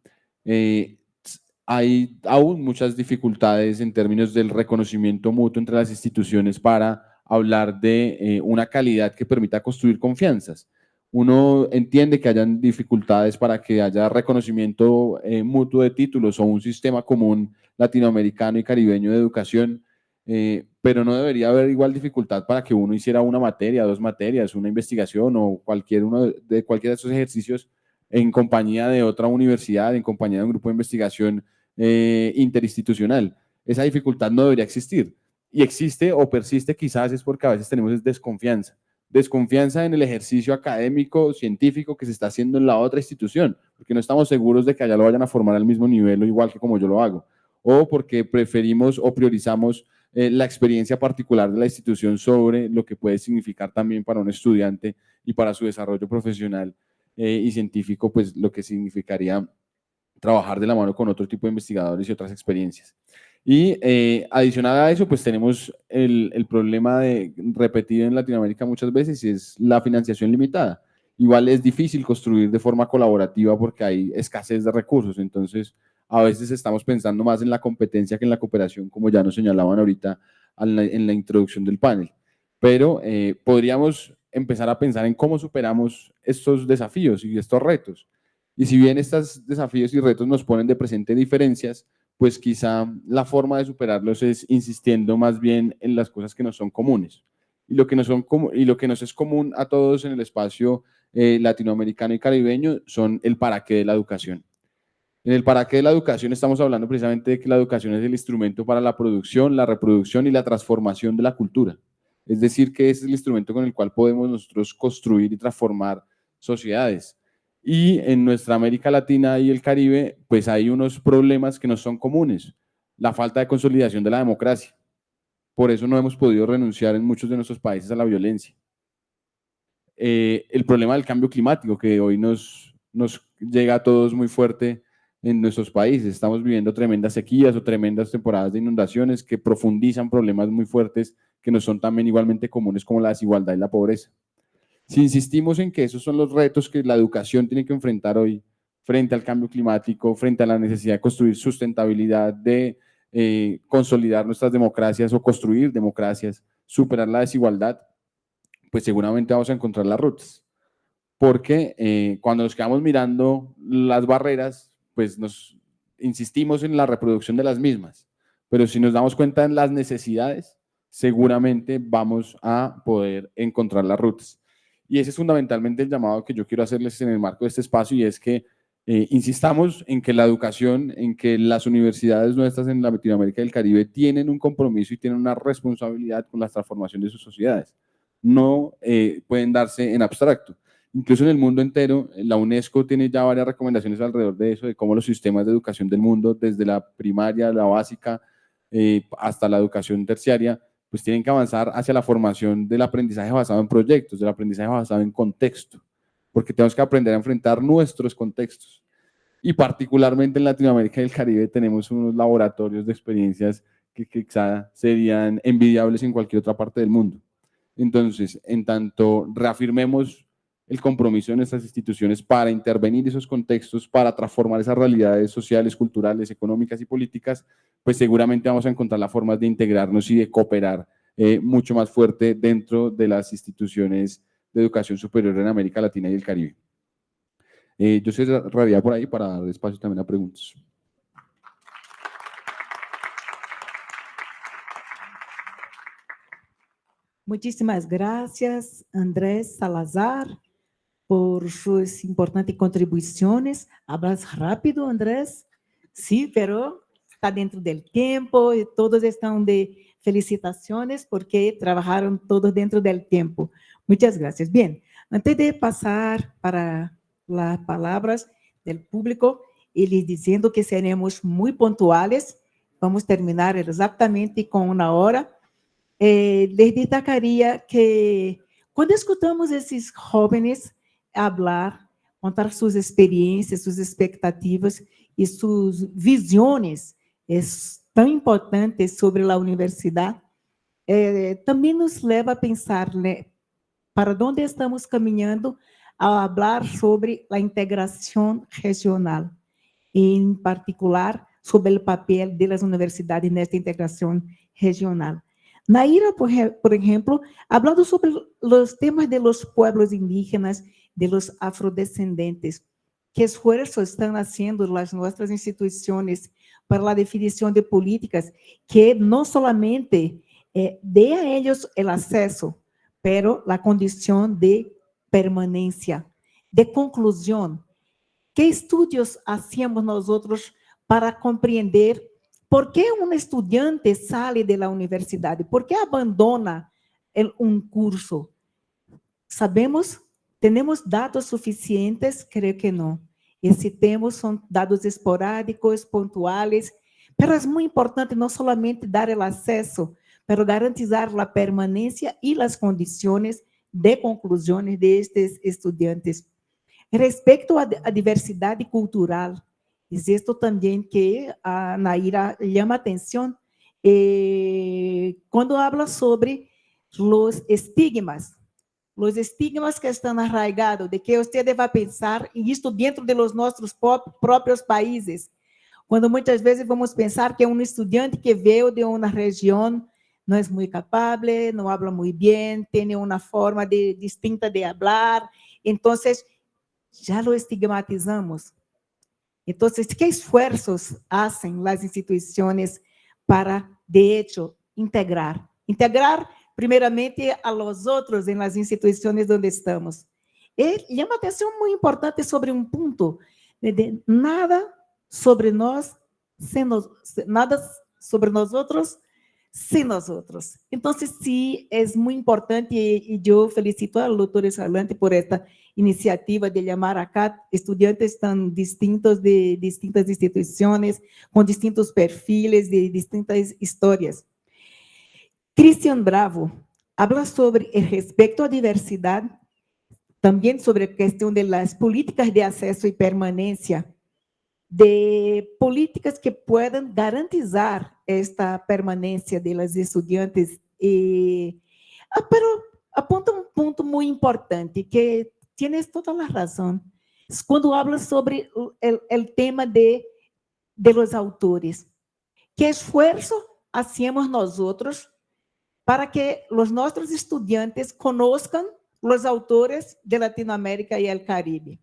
Hay aún muchas dificultades en términos del reconocimiento mutuo entre las instituciones para hablar de una calidad que permita construir confianzas. Uno entiende que hayan dificultades para que haya reconocimiento mutuo de títulos o un sistema común latinoamericano y caribeño de educación, pero no debería haber igual dificultad para que uno hiciera una materia, dos materias, una investigación o cualquiera de esos ejercicios en compañía de otra universidad, en compañía de un grupo de investigación interinstitucional. Esa dificultad no debería existir. Y existe o persiste quizás es porque a veces tenemos desconfianza. Desconfianza en el ejercicio académico, científico que se está haciendo en la otra institución, porque no estamos seguros de que allá lo vayan a formar al mismo nivel o igual que como yo lo hago. O porque preferimos o priorizamos la experiencia particular de la institución sobre lo que puede significar también para un estudiante y para su desarrollo profesional y científico, pues lo que significaría trabajar de la mano con otro tipo de investigadores y otras experiencias. Y adicional a eso, pues tenemos el problema repetido en Latinoamérica muchas veces, y es la financiación limitada. Igual es difícil construir de forma colaborativa porque hay escasez de recursos, entonces a veces estamos pensando más en la competencia que en la cooperación, como ya nos señalaban ahorita en la introducción del panel. Pero podríamos empezar a pensar en cómo superamos estos desafíos y estos retos. Y si bien estos desafíos y retos nos ponen de presente diferencias, pues quizá la forma de superarlos es insistiendo más bien en las cosas que nos son comunes. Y lo que nos es común a todos en el espacio latinoamericano y caribeño son el para qué de la educación. En el para qué de la educación estamos hablando precisamente de que la educación es el instrumento para la producción, la reproducción y la transformación de la cultura. Es decir, que es el instrumento con el cual podemos nosotros construir y transformar sociedades. Y en nuestra América Latina y el Caribe, pues hay unos problemas que no son comunes. La falta de consolidación de la democracia. Por eso no hemos podido renunciar en muchos de nuestros países a la violencia. El problema del cambio climático, que hoy nos llega a todos muy fuerte en nuestros países. Estamos viviendo tremendas sequías o tremendas temporadas de inundaciones que profundizan problemas muy fuertes que nos son también igualmente comunes, como la desigualdad y la pobreza. Si insistimos en que esos son los retos que la educación tiene que enfrentar hoy frente al cambio climático, frente a la necesidad de construir sustentabilidad, de consolidar nuestras democracias o construir democracias, superar la desigualdad, pues seguramente vamos a encontrar las rutas. Porque cuando nos quedamos mirando las barreras, pues nos insistimos en la reproducción de las mismas. Pero si nos damos cuenta en las necesidades, seguramente vamos a poder encontrar las rutas. Y ese es fundamentalmente el llamado que yo quiero hacerles en el marco de este espacio, y es que insistamos en que la educación, en que las universidades nuestras en Latinoamérica y el Caribe tienen un compromiso y tienen una responsabilidad con la transformación de sus sociedades. No pueden darse en abstracto. Incluso en el mundo entero, la UNESCO tiene ya varias recomendaciones alrededor de eso, de cómo los sistemas de educación del mundo, desde la primaria, la básica, hasta la educación terciaria, pues tienen que avanzar hacia la formación del aprendizaje basado en proyectos, del aprendizaje basado en contexto, porque tenemos que aprender a enfrentar nuestros contextos. Y particularmente en Latinoamérica y el Caribe tenemos unos laboratorios de experiencias que quizá serían envidiables en cualquier otra parte del mundo. Entonces, en tanto reafirmemos el compromiso de nuestras instituciones para intervenir esos contextos, para transformar esas realidades sociales, culturales, económicas y políticas, pues seguramente vamos a encontrar las formas de integrarnos y de cooperar mucho más fuerte dentro de las instituciones de educación superior en América Latina y el Caribe. Yo cerraría por ahí para dar espacio también a preguntas. Muchísimas gracias, Andrés Salazar, por sus importantes contribuciones. Hablas rápido, Andrés. Sí, pero está dentro del tiempo y todos están de felicitaciones porque trabajaron todos dentro del tiempo. Muchas gracias. Bien, antes de pasar para las palabras del público y les diciendo que seremos muy puntuales, vamos a terminar exactamente con 1 hora. Les destacaría que cuando escutamos esses jóvenes hablar, contar suas experiências, suas expectativas e suas visões tão importantes sobre a universidade, também nos leva a pensar, né, para onde estamos caminhando ao falar sobre a integração regional, em particular sobre o papel das universidades nesta integração regional. Naira, por ejemplo, hablando sobre los temas de los pueblos indígenas, de los afrodescendentes, qué esfuerzos están haciendo las nuestras instituciones para la definición de políticas que no solamente dé a ellos el acceso, pero la condición de permanencia, de conclusión. ¿Qué estudios hacíamos nosotros para compreender por que um estudante sai da universidade? Por que abandona curso? Sabemos? Temos dados suficientes? Creio que não. E se temos, são dados esporádicos, pontuais, mas é muito importante não somente dar o acesso, para garantizar la permanencia y las condiciones de conclusiones de estos estudiantes. Respecto à diversidade cultural, existe também que a Naira chama atenção quando habla sobre os estigmas que estão arraigados, de que você vai pensar, e isto dentro de los nossos próprios países, quando muitas vezes vamos pensar que um estudante que veio de uma região não é muito capaz, não habla muito bem, tem uma forma distinta de falar, então, já lo estigmatizamos. Então, que esforços hacen as instituições para, de hecho, integrar? Integrar, primeiramente, a los outros em las instituições onde estamos. E chama atenção muito importante sobre um ponto, de nada sobre nós, nada sobre nós outros, sem nós outros. Então, sim, é muito importante, e eu felicito ao doutor Escalante por esta iniciativa de chamar acá estudantes tão distintos de distintas instituições, com distintos perfis, de distintas histórias. Cristian Bravo habla sobre o respeito à diversidade, também sobre a questão das políticas de acesso e permanência, de políticas que puedan garantizar esta permanência de las estudiantes. Pero aponta um ponto muito importante, que tienes toda a razão, quando habla sobre o tema de los autores. Que esforço hacemos nós outros para que os nossos estudantes conozcan os autores de Latinoamérica e el Caribe?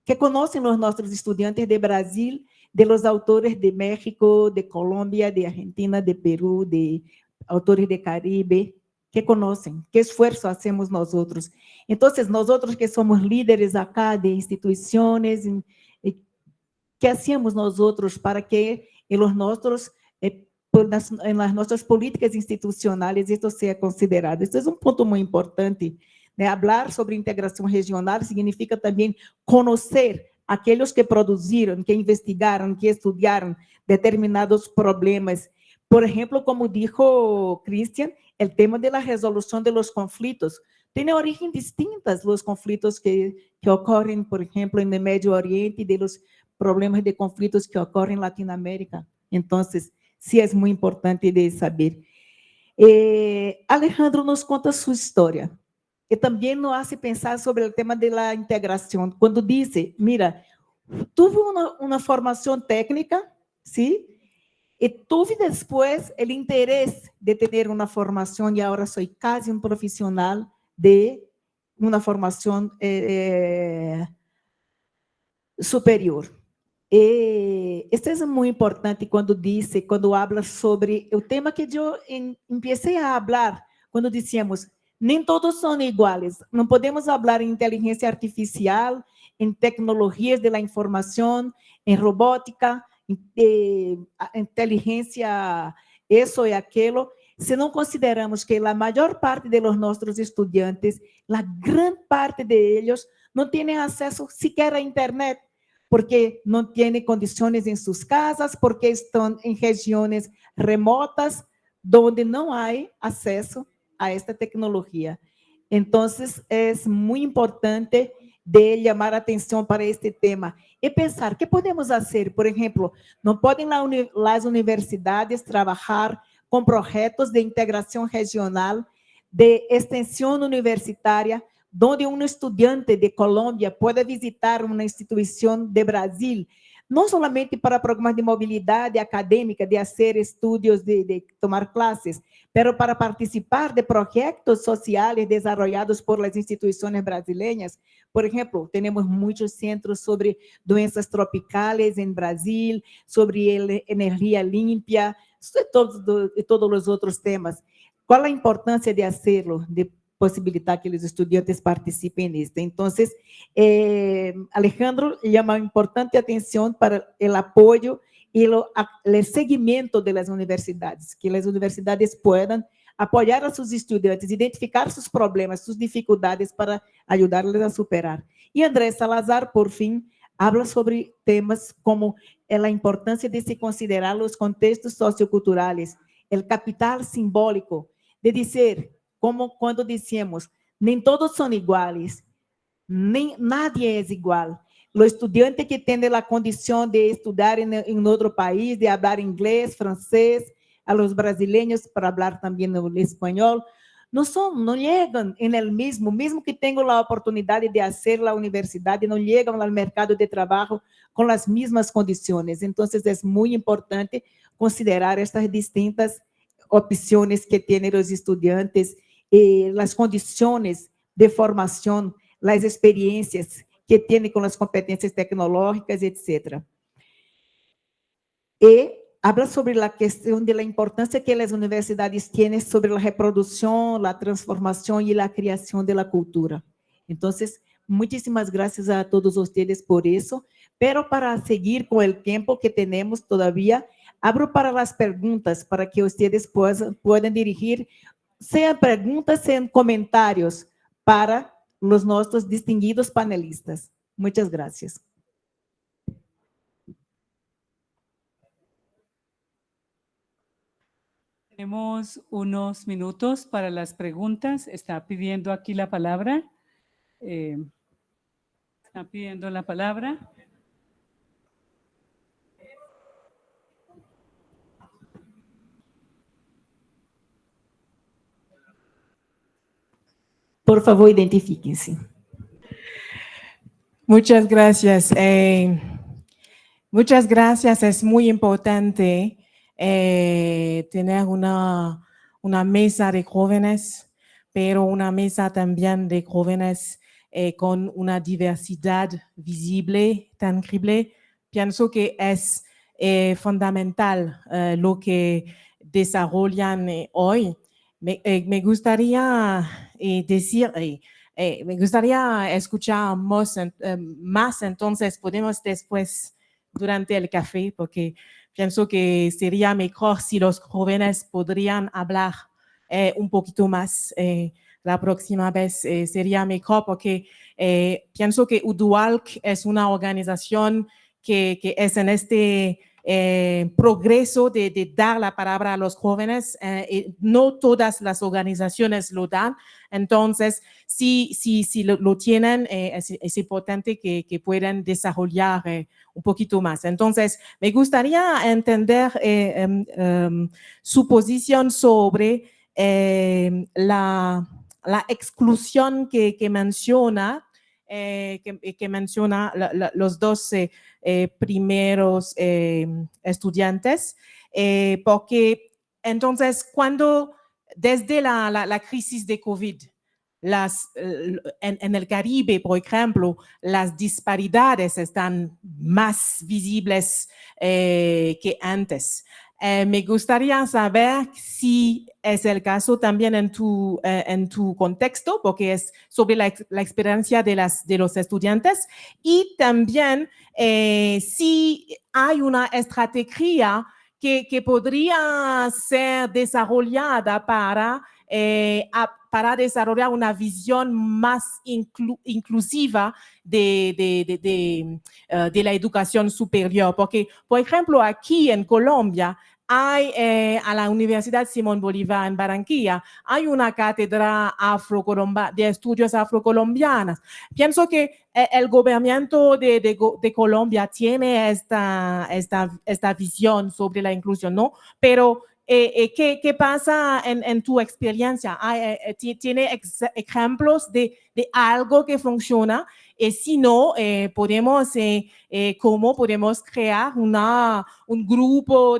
Que conhecem os nossos estudantes de Brasil, de los autores de México, de Colômbia, de Argentina, de Perú, de autores de Caribe, que conhecem, que esforço hacemos nós outros. Então, nós outros que somos líderes acá de instituições, que hacemos nós outros para que os nossos, nas nossas políticas institucionais, isso seja considerado. Isso é um ponto muito importante. Hablar sobre integração regional significa também conhecer aqueles que produziram, que investigaram, que estudaram determinados problemas. Por exemplo, como dijo Cristian, o tema da resolução de los conflitos. Tem origens distintas os conflitos que ocorrem, por exemplo, no Médio Oriente, de los problemas de conflitos que ocorrem em Latinoamérica. Então, sí é muito importante de saber. Alejandro nos conta sua história. E também nos hace pensar sobre o tema da integração. Quando disse, mira, tuve uma formação técnica, ¿sí? E tuve depois o interesse de ter uma formação, e agora sou quase um profissional de uma formação superior. Isso é muito importante quando habla sobre o tema que eu comecei a falar, quando dissemos, nem todos são iguais. Não podemos falar em inteligência artificial, em tecnologias da informação, em robótica, em inteligência, isso e aquilo, se não consideramos que a maior parte de nossos estudantes, a grande parte de eles, não têm acesso sequer à internet, porque não têm condições em suas casas, porque estão em regiões remotas, onde não há acesso a esta tecnologia. Então, é muito importante de chamar a atenção para este tema e pensar, que podemos fazer? Por exemplo, não podem as universidades trabalhar com projetos de integração regional, de extensão universitária, onde um estudante de Colômbia pode visitar uma instituição de Brasil, não somente para programas de mobilidade acadêmica, de fazer estudos, de tomar classes, mas para participar de projetos sociais desenvolvidos por as instituições brasileiras. Por exemplo, temos muitos centros sobre doenças tropicais em Brasil, sobre energia limpa, e todos os outros temas. Qual a importância de fazê-lo, de possibilitar que os estudantes participem nisso? Então, Alejandro chama importante atenção para o apoio e o seguimento das universidades, que as universidades possam apoiar a seus estudantes, identificar seus problemas, suas dificuldades para ajudá-los a superar. E André Salazar, por fim, habla sobre temas como a importância de se considerar os contextos socioculturais el capital simbólico de decir, como cuando decimos, nem todos son iguales, nadie es igual. Los estudiantes que tienen la condición de estudiar en otro país, de hablar inglés, francés, a los brasileños para hablar también el español, no llegan en el mismo que tengan la oportunidad de hacer la universidad, no llegan al mercado de trabajo con las mismas condiciones. Entonces, es muy importante considerar estas distintas opciones que tienen los estudiantes, las condiciones de formación, las experiencias que tienen con las competencias tecnológicas, etc. Y habla sobre la cuestión de la importancia que las universidades tienen sobre la reproducción, la transformación y la creación de la cultura. Entonces, muchísimas gracias a todos ustedes por eso, pero para seguir con el tiempo que tenemos todavía, abro para las preguntas, para que ustedes puedan dirigir, sean preguntas, sean comentarios, para los nuestros distinguidos panelistas. Muchas gracias. Tenemos unos minutos para las preguntas. Está pidiendo aquí la palabra. Está pidiendo la palabra. Por favor, identifíquense. Muchas gracias. Muchas gracias. Es muy importante tener una mesa de jóvenes, pero una mesa también de jóvenes con una diversidad visible, tangible. Pienso que es fundamental lo que desarrollan hoy. Me gustaría decir, me gustaría escuchar más, entonces podemos después, durante el café, porque pienso que sería mejor si los jóvenes podrían hablar un poquito más la próxima vez. Sería mejor porque pienso que UDUALC es una organización que es en este progreso de dar la palabra a los jóvenes. No todas las organizaciones lo dan. Entonces, si lo tienen, es importante que puedan desarrollar un poquito más. Entonces, me gustaría entender su posición sobre la exclusión que menciona, que menciona los 12 primeros estudiantes, porque entonces cuando desde la crisis de COVID, en el Caribe, por ejemplo, las disparidades están más visibles que antes. Me gustaría saber si es el caso también en tu contexto, porque es sobre la experiencia de los estudiantes, y también si hay una estrategia que podría ser desarrollada para desarrollar una visión más inclusiva de la educación superior. Porque, por ejemplo, aquí en Colombia, hay a la Universidad Simón Bolívar en Barranquilla, hay una cátedra de estudios afrocolombianas. Pienso que el gobierno de Colombia tiene esta visión sobre la inclusión, ¿no? Pero ¿qué pasa en tu experiencia? ¿Tiene ejemplos de algo que funciona? Si no, ¿cómo podemos crear un grupo,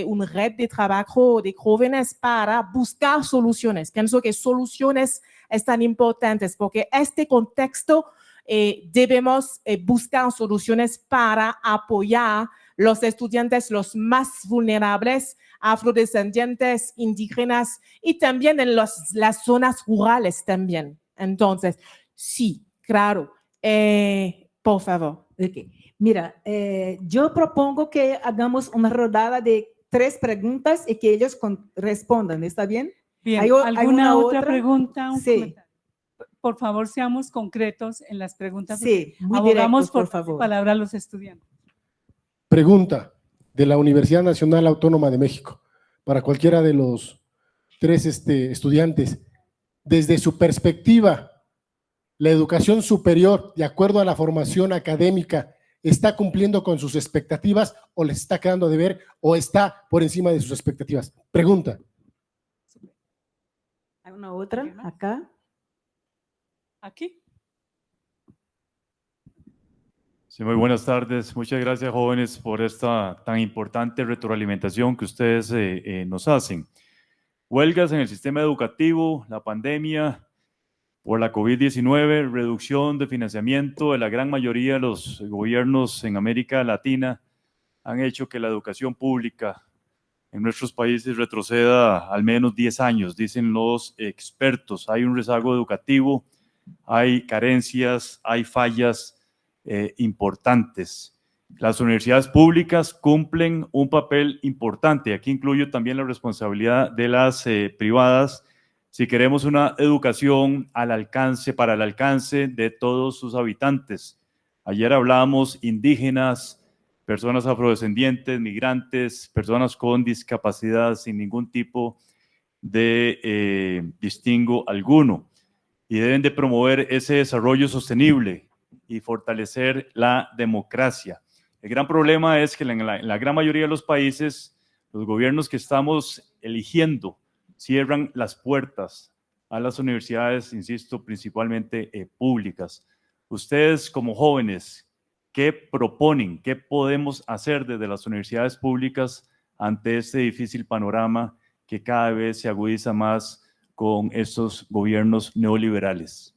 una red de trabajo de jóvenes para buscar soluciones? Pienso que soluciones están importantes porque este contexto debemos buscar soluciones para apoyar los estudiantes los más vulnerables, afrodescendientes, indígenas y también en las zonas rurales también. Entonces, sí, claro. Por favor. Okay. Mira, yo propongo que hagamos una rodada de 3 preguntas y que ellos respondan, ¿está bien? Bien, ¿Hay ¿alguna otra pregunta? Sí. Por favor, seamos concretos en las preguntas. Sí, muy abogamos directos, por favor. Palabra a los estudiantes. Pregunta de la Universidad Nacional Autónoma de México. para cualquiera de los tres estudiantes. Desde su perspectiva, ¿la educación superior, de acuerdo a la formación académica, está cumpliendo con sus expectativas o les está quedando de ver o está por encima de sus expectativas? Pregunta. ¿Hay una otra acá? Aquí. Sí, muy buenas tardes. Muchas gracias, jóvenes, por esta tan importante retroalimentación que ustedes nos hacen. Huelgas en el sistema educativo, la pandemia por la COVID-19, reducción de financiamiento de la gran mayoría de los gobiernos en América Latina han hecho que la educación pública en nuestros países retroceda al menos 10 años, dicen los expertos. Hay un rezago educativo, hay carencias, hay fallas importantes. Las universidades públicas cumplen un papel importante. Aquí incluyo también la responsabilidad de las privadas. Si queremos una educación al alcance, para el alcance de todos sus habitantes. Ayer hablábamos indígenas, personas afrodescendientes, migrantes, personas con discapacidad sin ningún tipo de distingo alguno. Y deben de promover ese desarrollo sostenible y fortalecer la democracia. El gran problema es que en la gran mayoría de los países, los gobiernos que estamos eligiendo cierran las puertas a las universidades, insisto, principalmente públicas. Ustedes como jóvenes, ¿qué proponen? ¿Qué podemos hacer desde las universidades públicas ante este difícil panorama que cada vez se agudiza más con estos gobiernos neoliberales?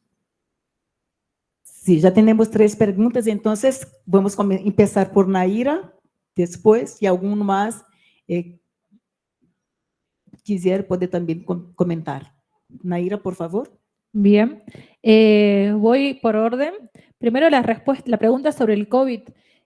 Sí, ya tenemos 3 preguntas, entonces vamos a empezar por Naira, después, y alguno más quisiera poder también comentar. Naira, por favor. Bien, voy por orden. Primero la pregunta sobre el COVID.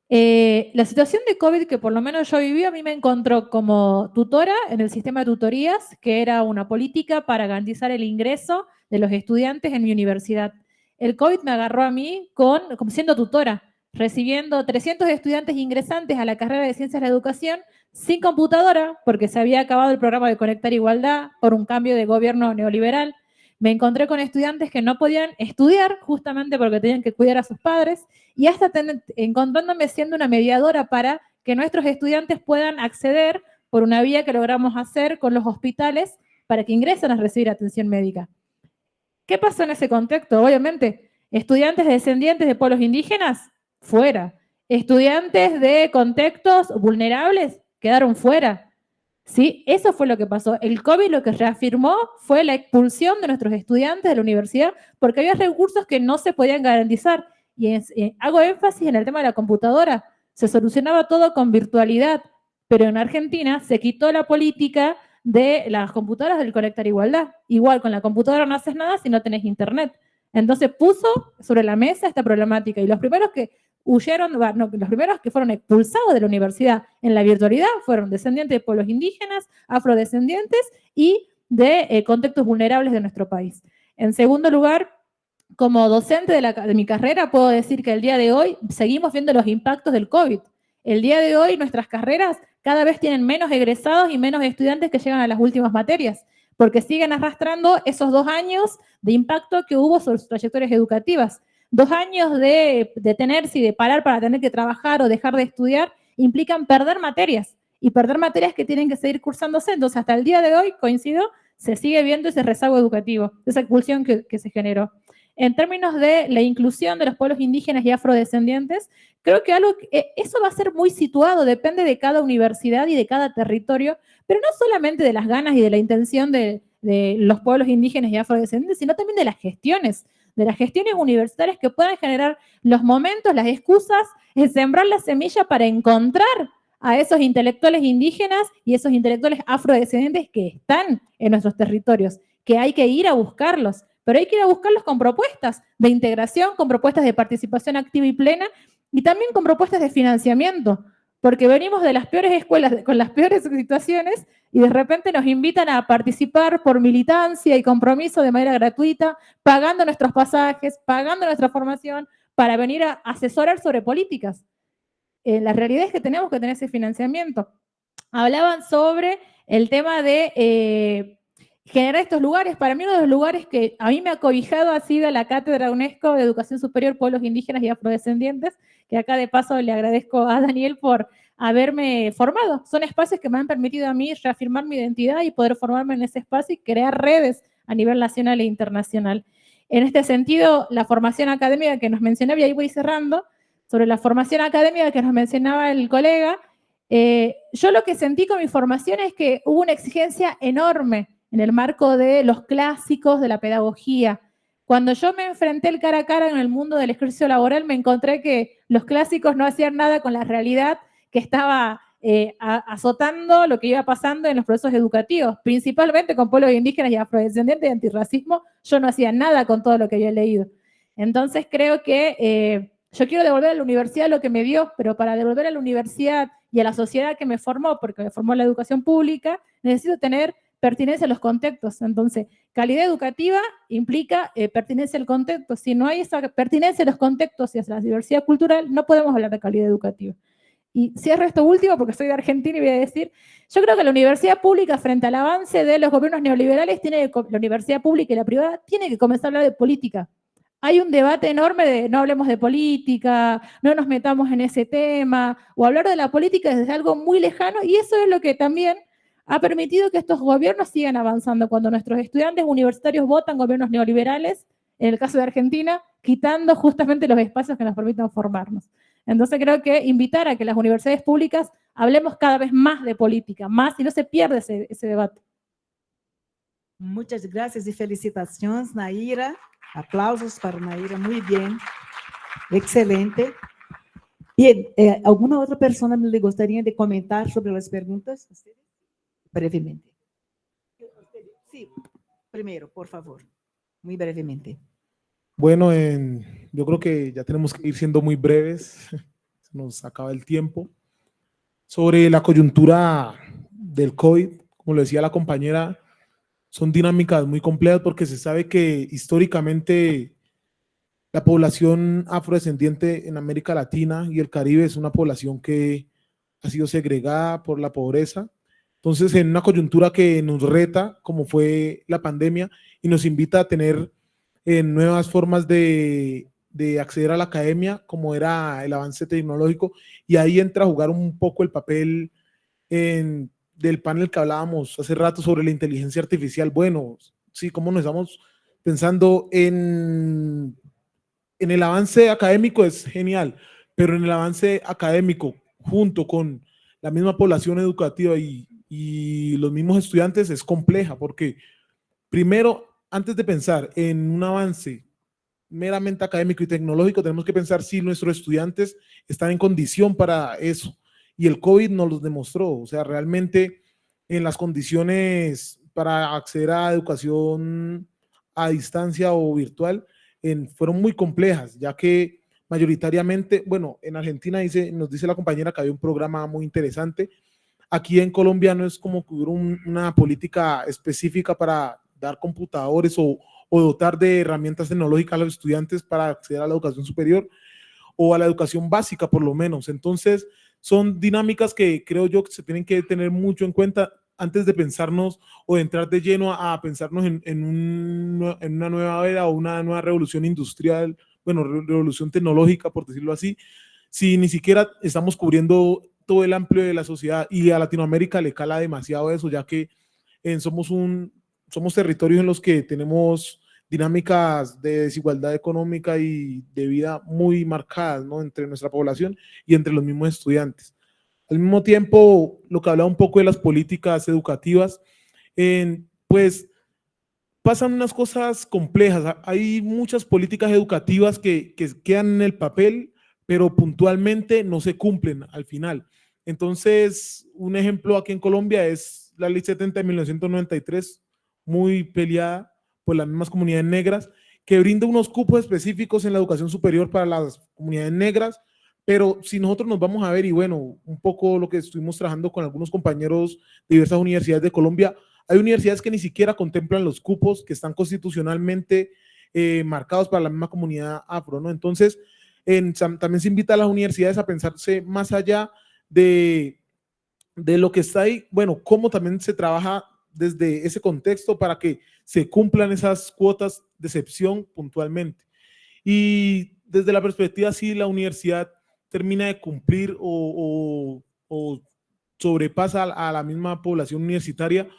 La situación de COVID que por lo menos yo viví, a mí me encontró como tutora en el sistema de tutorías, que era una política para garantizar el ingreso de los estudiantes en mi universidad. El COVID me agarró a mí como siendo tutora, recibiendo 300 estudiantes ingresantes a la carrera de Ciencias de la Educación sin computadora, porque se había acabado el programa de Conectar Igualdad por un cambio de gobierno neoliberal. Me encontré con estudiantes que no podían estudiar justamente porque tenían que cuidar a sus padres y hasta encontrándome siendo una mediadora para que nuestros estudiantes puedan acceder por una vía que logramos hacer con los hospitales para que ingresen a recibir atención médica. ¿Qué pasó en ese contexto? Obviamente, estudiantes descendientes de pueblos indígenas, fuera. Estudiantes de contextos vulnerables, quedaron fuera. ¿Sí? Eso fue lo que pasó. El COVID lo que reafirmó fue la expulsión de nuestros estudiantes de la universidad porque había recursos que no se podían garantizar. Y hago énfasis en el tema de la computadora. Se solucionaba todo con virtualidad, pero en Argentina se quitó la política de las computadoras del Conectar Igualdad. Igual, con la computadora no haces nada si no tenés internet. Entonces puso sobre la mesa esta problemática y los primeros que huyeron, los primeros que fueron expulsados de la universidad en la virtualidad fueron descendientes de pueblos indígenas, afrodescendientes y de contextos vulnerables de nuestro país. En segundo lugar, como docente de mi carrera, puedo decir que el día de hoy seguimos viendo los impactos del COVID. El día de hoy nuestras carreras cada vez tienen menos egresados y menos estudiantes que llegan a las últimas materias, porque siguen arrastrando esos 2 años de impacto que hubo sobre sus trayectorias educativas. 2 años de detenerse y de parar para tener que trabajar o dejar de estudiar implican perder materias, y perder materias que tienen que seguir cursándose. Entonces, hasta el día de hoy, coincido, se sigue viendo ese rezago educativo, esa expulsión que se generó. En términos de la inclusión de los pueblos indígenas y afrodescendientes, creo que eso va a ser muy situado, depende de cada universidad y de cada territorio, pero no solamente de las ganas y de la intención de los pueblos indígenas y afrodescendientes, sino también de las gestiones universitarias que puedan generar los momentos, las excusas, sembrar la semilla para encontrar a esos intelectuales indígenas y esos intelectuales afrodescendientes que están en nuestros territorios, que hay que ir a buscarlos, pero hay que ir a buscarlos con propuestas de integración, con propuestas de participación activa y plena, y también con propuestas de financiamiento, porque venimos de las peores escuelas, con las peores situaciones, y de repente nos invitan a participar por militancia y compromiso de manera gratuita, pagando nuestros pasajes, pagando nuestra formación, para venir a asesorar sobre políticas. La realidad es que tenemos que tener ese financiamiento. Hablaban sobre el tema de generar estos lugares. Para mí uno de los lugares que a mí me ha cobijado ha sido la Cátedra UNESCO de Educación Superior, Pueblos Indígenas y Afrodescendientes, que acá de paso le agradezco a Daniel por haberme formado. Son espacios que me han permitido a mí reafirmar mi identidad y poder formarme en ese espacio y crear redes a nivel nacional e internacional. En este sentido, la formación académica que nos mencionaba, y ahí voy cerrando, sobre la formación académica que nos mencionaba el colega, yo lo que sentí con mi formación es que hubo una exigencia enorme en el marco de los clásicos de la pedagogía. Cuando yo me enfrenté el cara a cara en el mundo del ejercicio laboral, me encontré que los clásicos no hacían nada con la realidad que estaba azotando lo que iba pasando en los procesos educativos, principalmente con pueblos indígenas y afrodescendientes y antirracismo. Yo no hacía nada con todo lo que había leído. Entonces creo que yo quiero devolver a la universidad lo que me dio, pero para devolver a la universidad y a la sociedad que me formó, porque me formó la educación pública, necesito tener pertinencia a los contextos. Entonces, calidad educativa implica pertinencia al contexto. Si no hay esa pertinencia a los contextos y a la diversidad cultural, no podemos hablar de calidad educativa. Y cierro esto último porque soy de Argentina y voy a decir, yo creo que la universidad pública frente al avance de los gobiernos neoliberales, la universidad pública y la privada tiene que comenzar a hablar de política. Hay un debate enorme de no hablemos de política, no nos metamos en ese tema, o hablar de la política desde algo muy lejano, y eso es lo que también ha permitido que estos gobiernos sigan avanzando. Cuando nuestros estudiantes universitarios votan gobiernos neoliberales, en el caso de Argentina, quitando justamente los espacios que nos permitan formarnos. Entonces creo que invitar a que las universidades públicas hablemos cada vez más de política, más, y no se pierde ese debate. Muchas gracias y felicitaciones, Naira. Aplausos para Naira, muy bien, excelente. Bien, ¿alguna otra persona le gustaría de comentar sobre las preguntas? Brevemente. Sí, primero, por favor, muy brevemente. Bueno, yo creo que ya tenemos que ir siendo muy breves, se nos acaba el tiempo. Sobre la coyuntura del COVID, como lo decía la compañera, son dinámicas muy complejas porque se sabe que históricamente la población afrodescendiente en América Latina y el Caribe es una población que ha sido segregada por la pobreza. Entonces, en una coyuntura que nos reta, como fue la pandemia, y nos invita a tener nuevas formas de acceder a la academia, como era el avance tecnológico, y ahí entra a jugar un poco el papel del panel que hablábamos hace rato sobre la inteligencia artificial. Bueno, sí, cómo nos estamos pensando en el avance académico es genial, pero en el avance académico, junto con la misma población educativa y los mismos estudiantes, es compleja, porque primero, antes de pensar en un avance meramente académico y tecnológico, tenemos que pensar si nuestros estudiantes están en condición para eso. Y el COVID nos lo demostró. O sea, realmente en las condiciones para acceder a educación a distancia o virtual fueron muy complejas, ya que mayoritariamente, bueno, en Argentina nos dice la compañera que había un programa muy interesante. Aquí en Colombia no es como que hubiera una política específica para dar computadores o dotar de herramientas tecnológicas a los estudiantes para acceder a la educación superior o a la educación básica por lo menos. Entonces son dinámicas que creo yo que se tienen que tener mucho en cuenta antes de pensarnos o de entrar de lleno a pensarnos en una nueva era o una nueva revolución industrial, bueno, revolución tecnológica por decirlo así, si ni siquiera estamos cubriendo todo el amplio de la sociedad, y a Latinoamérica le cala demasiado eso, ya que somos territorios en los que tenemos dinámicas de desigualdad económica y de vida muy marcadas, ¿no?, entre nuestra población y entre los mismos estudiantes. Al mismo tiempo, lo que hablaba un poco de las políticas educativas, pues pasan unas cosas complejas. Hay muchas políticas educativas que quedan en el papel, pero puntualmente no se cumplen al final. Entonces, un ejemplo aquí en Colombia es la Ley 70 de 1993, muy peleada por las mismas comunidades negras, que brinda unos cupos específicos en la educación superior para las comunidades negras, pero si nosotros nos vamos a ver, y bueno, un poco lo que estuvimos trabajando con algunos compañeros de diversas universidades de Colombia, hay universidades que ni siquiera contemplan los cupos que están constitucionalmente marcados para la misma comunidad afro, ¿no? Entonces, también se invita a las universidades a pensarse más allá de de lo que está ahí, bueno, cómo también se trabaja desde ese contexto para que se cumplan esas cuotas de excepción puntualmente. Y desde la perspectiva, si la universidad termina de cumplir o sobrepasa a la misma población universitaria,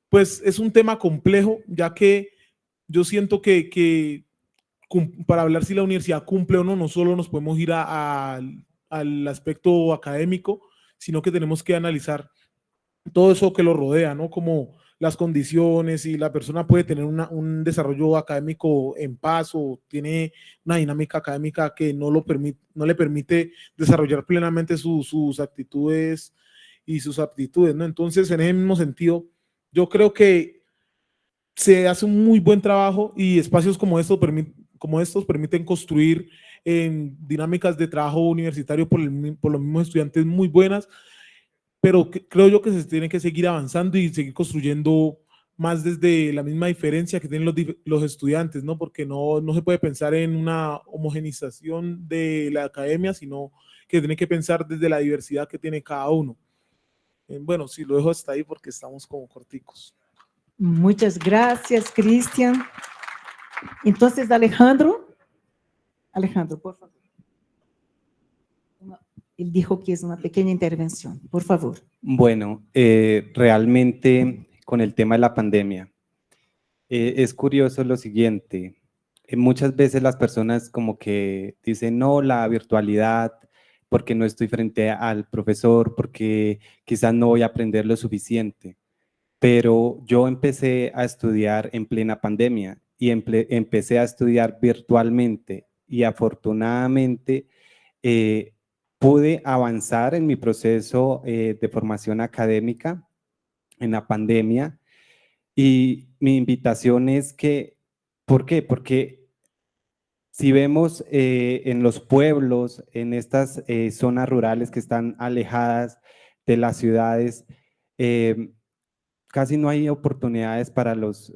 pues es un tema complejo, ya que yo siento que para hablar si la universidad cumple o no, no solo nos podemos ir al aspecto académico, sino que tenemos que analizar todo eso que lo rodea, ¿no? Como las condiciones, si la persona puede tener un desarrollo académico en paz o tiene una dinámica académica que no le permite desarrollar plenamente sus actitudes y sus aptitudes, ¿no? Entonces, en ese mismo sentido, yo creo que se hace un muy buen trabajo y espacios como estos permiten construir dinámicas de trabajo universitario por los mismos estudiantes muy buenas, pero creo yo que se tiene que seguir avanzando y seguir construyendo más desde la misma diferencia que tienen los estudiantes, ¿no? Porque no se puede pensar en una homogenización de la academia, sino que tiene que pensar desde la diversidad que tiene cada uno. Bueno, sí, lo dejo hasta ahí porque estamos como corticos. Muchas gracias, Cristian. Entonces, Alejandro, por favor. Él dijo que es una pequeña intervención, por favor. Bueno, realmente con el tema de la pandemia, es curioso lo siguiente. Muchas veces las personas como que dicen, no, la virtualidad, porque no estoy frente al profesor, porque quizás no voy a aprender lo suficiente. Pero yo empecé a estudiar en plena pandemia y empecé a estudiar virtualmente y afortunadamente pude avanzar en mi proceso de formación académica en la pandemia. Y mi invitación es que, ¿por qué? Porque si vemos en los pueblos, en estas zonas rurales que están alejadas de las ciudades, casi no hay oportunidades para los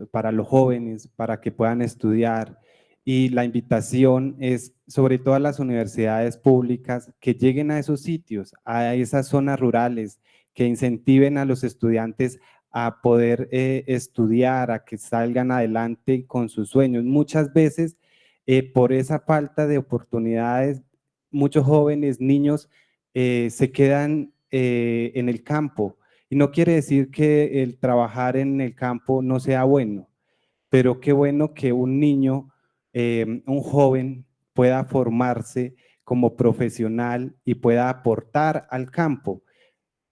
jóvenes, para que puedan estudiar. Y la invitación es, sobre todo a las universidades públicas, que lleguen a esos sitios, a esas zonas rurales, que incentiven a los estudiantes a poder estudiar, a que salgan adelante con sus sueños. Muchas veces, por esa falta de oportunidades, muchos jóvenes, niños, se quedan en el campo. Y no quiere decir que el trabajar en el campo no sea bueno, pero qué bueno que un niño, un joven, pueda formarse como profesional y pueda aportar al campo.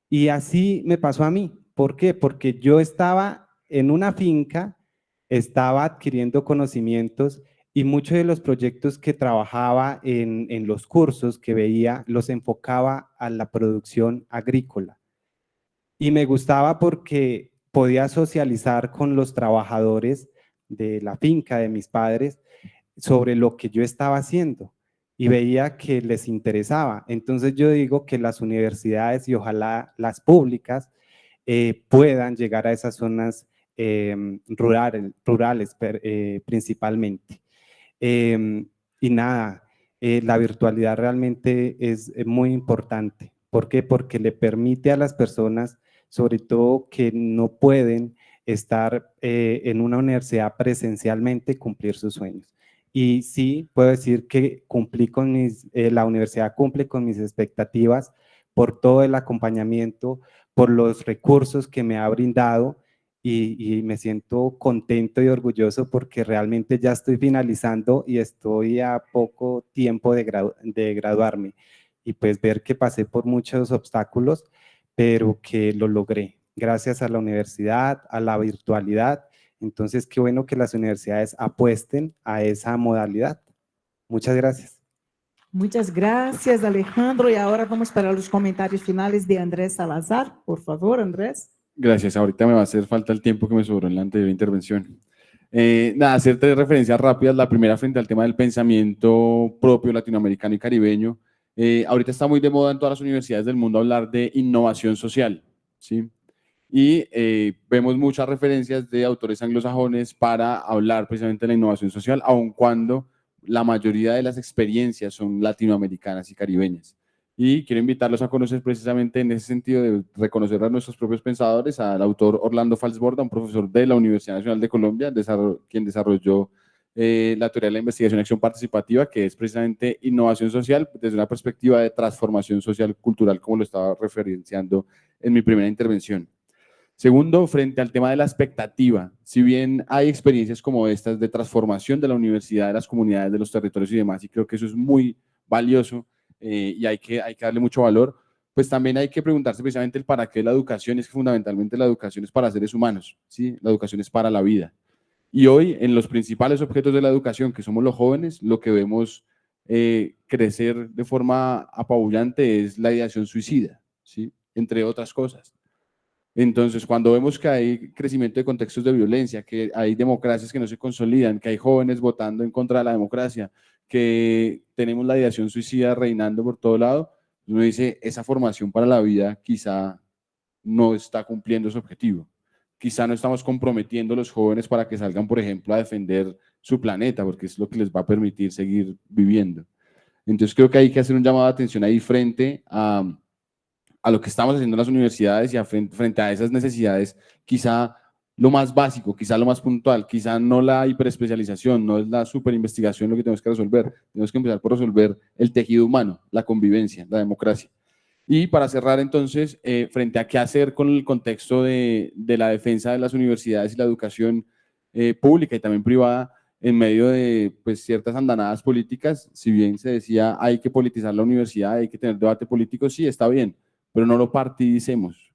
Y así me pasó a mí. ¿Por qué? Porque yo estaba en una finca, estaba adquiriendo conocimientos y muchos de los proyectos que trabajaba en los cursos que veía los enfocaba a la producción agrícola. Y me gustaba porque podía socializar con los trabajadores de la finca de mis padres sobre lo que yo estaba haciendo y veía que les interesaba. Entonces yo digo que las universidades y ojalá las públicas puedan llegar a esas zonas rurales principalmente. Y nada, la virtualidad realmente es muy importante. ¿Por qué? Porque le permite a las personas, sobre todo que no pueden estar en una universidad presencialmente, cumplir sus sueños. Y sí, puedo decir que la universidad cumple con mis expectativas por todo el acompañamiento, por los recursos que me ha brindado y me siento contento y orgulloso porque realmente ya estoy finalizando y estoy a poco tiempo de graduarme. Y pues ver que pasé por muchos obstáculos, pero que lo logré gracias a la universidad, a la virtualidad. Entonces, qué bueno que las universidades apuesten a esa modalidad. Muchas gracias. Muchas gracias, Alejandro. Y ahora vamos para los comentarios finales de Andrés Salazar. Por favor, Andrés. Gracias. Ahorita me va a hacer falta el tiempo que me sobró en la anterior intervención. Nada, hacer 3 referencias rápidas. La primera frente al tema del pensamiento propio latinoamericano y caribeño. Ahorita está muy de moda en todas las universidades del mundo hablar de innovación social, ¿sí? Y vemos muchas referencias de autores anglosajones para hablar precisamente de la innovación social, aun cuando la mayoría de las experiencias son latinoamericanas y caribeñas. Y quiero invitarlos a conocer precisamente en ese sentido de reconocer a nuestros propios pensadores, al autor Orlando Falsborda, un profesor de la Universidad Nacional de Colombia, quien desarrolló la teoría de la investigación y acción participativa, que es precisamente innovación social desde una perspectiva de transformación social cultural, como lo estaba referenciando en mi primera intervención. Segundo, frente al tema de la expectativa, si bien hay experiencias como estas de transformación de la universidad, de las comunidades, de los territorios y demás, y creo que eso es muy valioso y hay que darle mucho valor, pues también hay que preguntarse precisamente el para qué la educación, es que fundamentalmente la educación es para seres humanos, ¿sí? La educación es para la vida. Y hoy, en los principales objetos de la educación, que somos los jóvenes, lo que vemos crecer de forma apabullante es la ideación suicida, ¿sí? Entre otras cosas. Entonces, cuando vemos que hay crecimiento de contextos de violencia, que hay democracias que no se consolidan, que hay jóvenes votando en contra de la democracia, que tenemos la ideación suicida reinando por todo lado, uno dice, esa formación para la vida quizá no está cumpliendo su objetivo. Quizá no estamos comprometiendo a los jóvenes para que salgan, por ejemplo, a defender su planeta, porque es lo que les va a permitir seguir viviendo. Entonces, creo que hay que hacer un llamado de atención ahí frente a lo que estamos haciendo en las universidades y frente a esas necesidades, quizá lo más básico, quizá lo más puntual, quizá no la hiperespecialización, no es la superinvestigación lo que tenemos que resolver, tenemos que empezar por resolver el tejido humano, la convivencia, la democracia. Y para cerrar entonces, frente a qué hacer con el contexto de la defensa de las universidades y la educación pública y también privada, en medio de pues, ciertas andanadas políticas, si bien se decía hay que politizar la universidad, hay que tener debate político, sí, está bien, pero no lo partidicemos.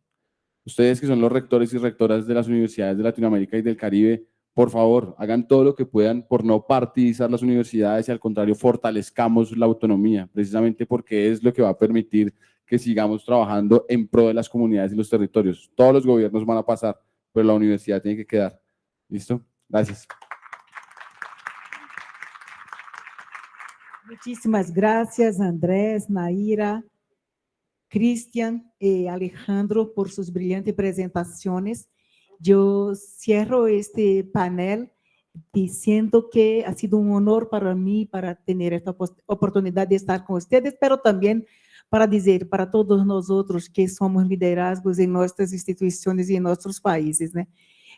Ustedes que son los rectores y rectoras de las universidades de Latinoamérica y del Caribe, por favor, hagan todo lo que puedan por no partidizar las universidades y al contrario fortalezcamos la autonomía, precisamente porque es lo que va a permitir que sigamos trabajando en pro de las comunidades y los territorios. Todos los gobiernos van a pasar, pero la universidad tiene que quedar. ¿Listo? Gracias. Muchísimas gracias, Andrés, Naira, Cristian y Alejandro, por sus brillantes presentaciones. Yo cierro este panel diciendo que ha sido un honor para mí para tener esta oportunidad de estar con ustedes, pero también para dizer para todos nosotros que somos liderazgos en nuestras instituciones y en nuestros países, ¿no?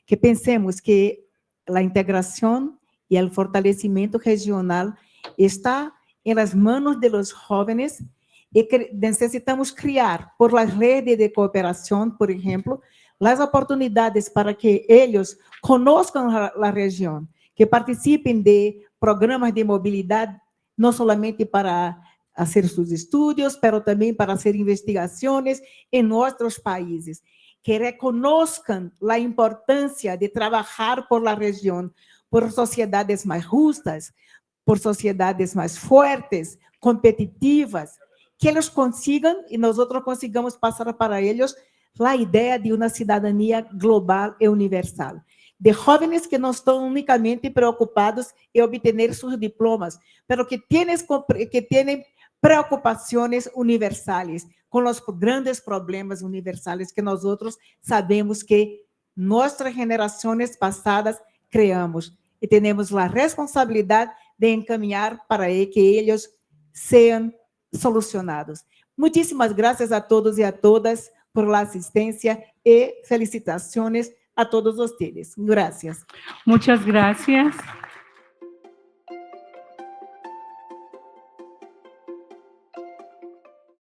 Que pensemos que la integración y el fortalecimiento regional está en las manos de los jóvenes y que necesitamos crear por las redes de cooperación, por ejemplo, las oportunidades para que ellos conozcan la región, que participen de programas de movilidad, no solamente para hacer sus estudios, pero también para hacer investigaciones en nuestros países, que reconozcan la importancia de trabajar por la región, por sociedades más justas, por sociedades más fuertes, competitivas, que ellos consigan y nosotros consigamos pasar para ellos la idea de una ciudadanía global y universal, de jóvenes que no están únicamente preocupados en obtener sus diplomas, pero que tienen preocupaciones universales con los grandes problemas universales que nosotros sabemos que nuestras generaciones pasadas creamos y tenemos la responsabilidad de encaminhar para que ellos sean solucionados. Muchísimas gracias a todos y a todas por la asistencia y felicitaciones a todos ustedes. Gracias. Muchas gracias.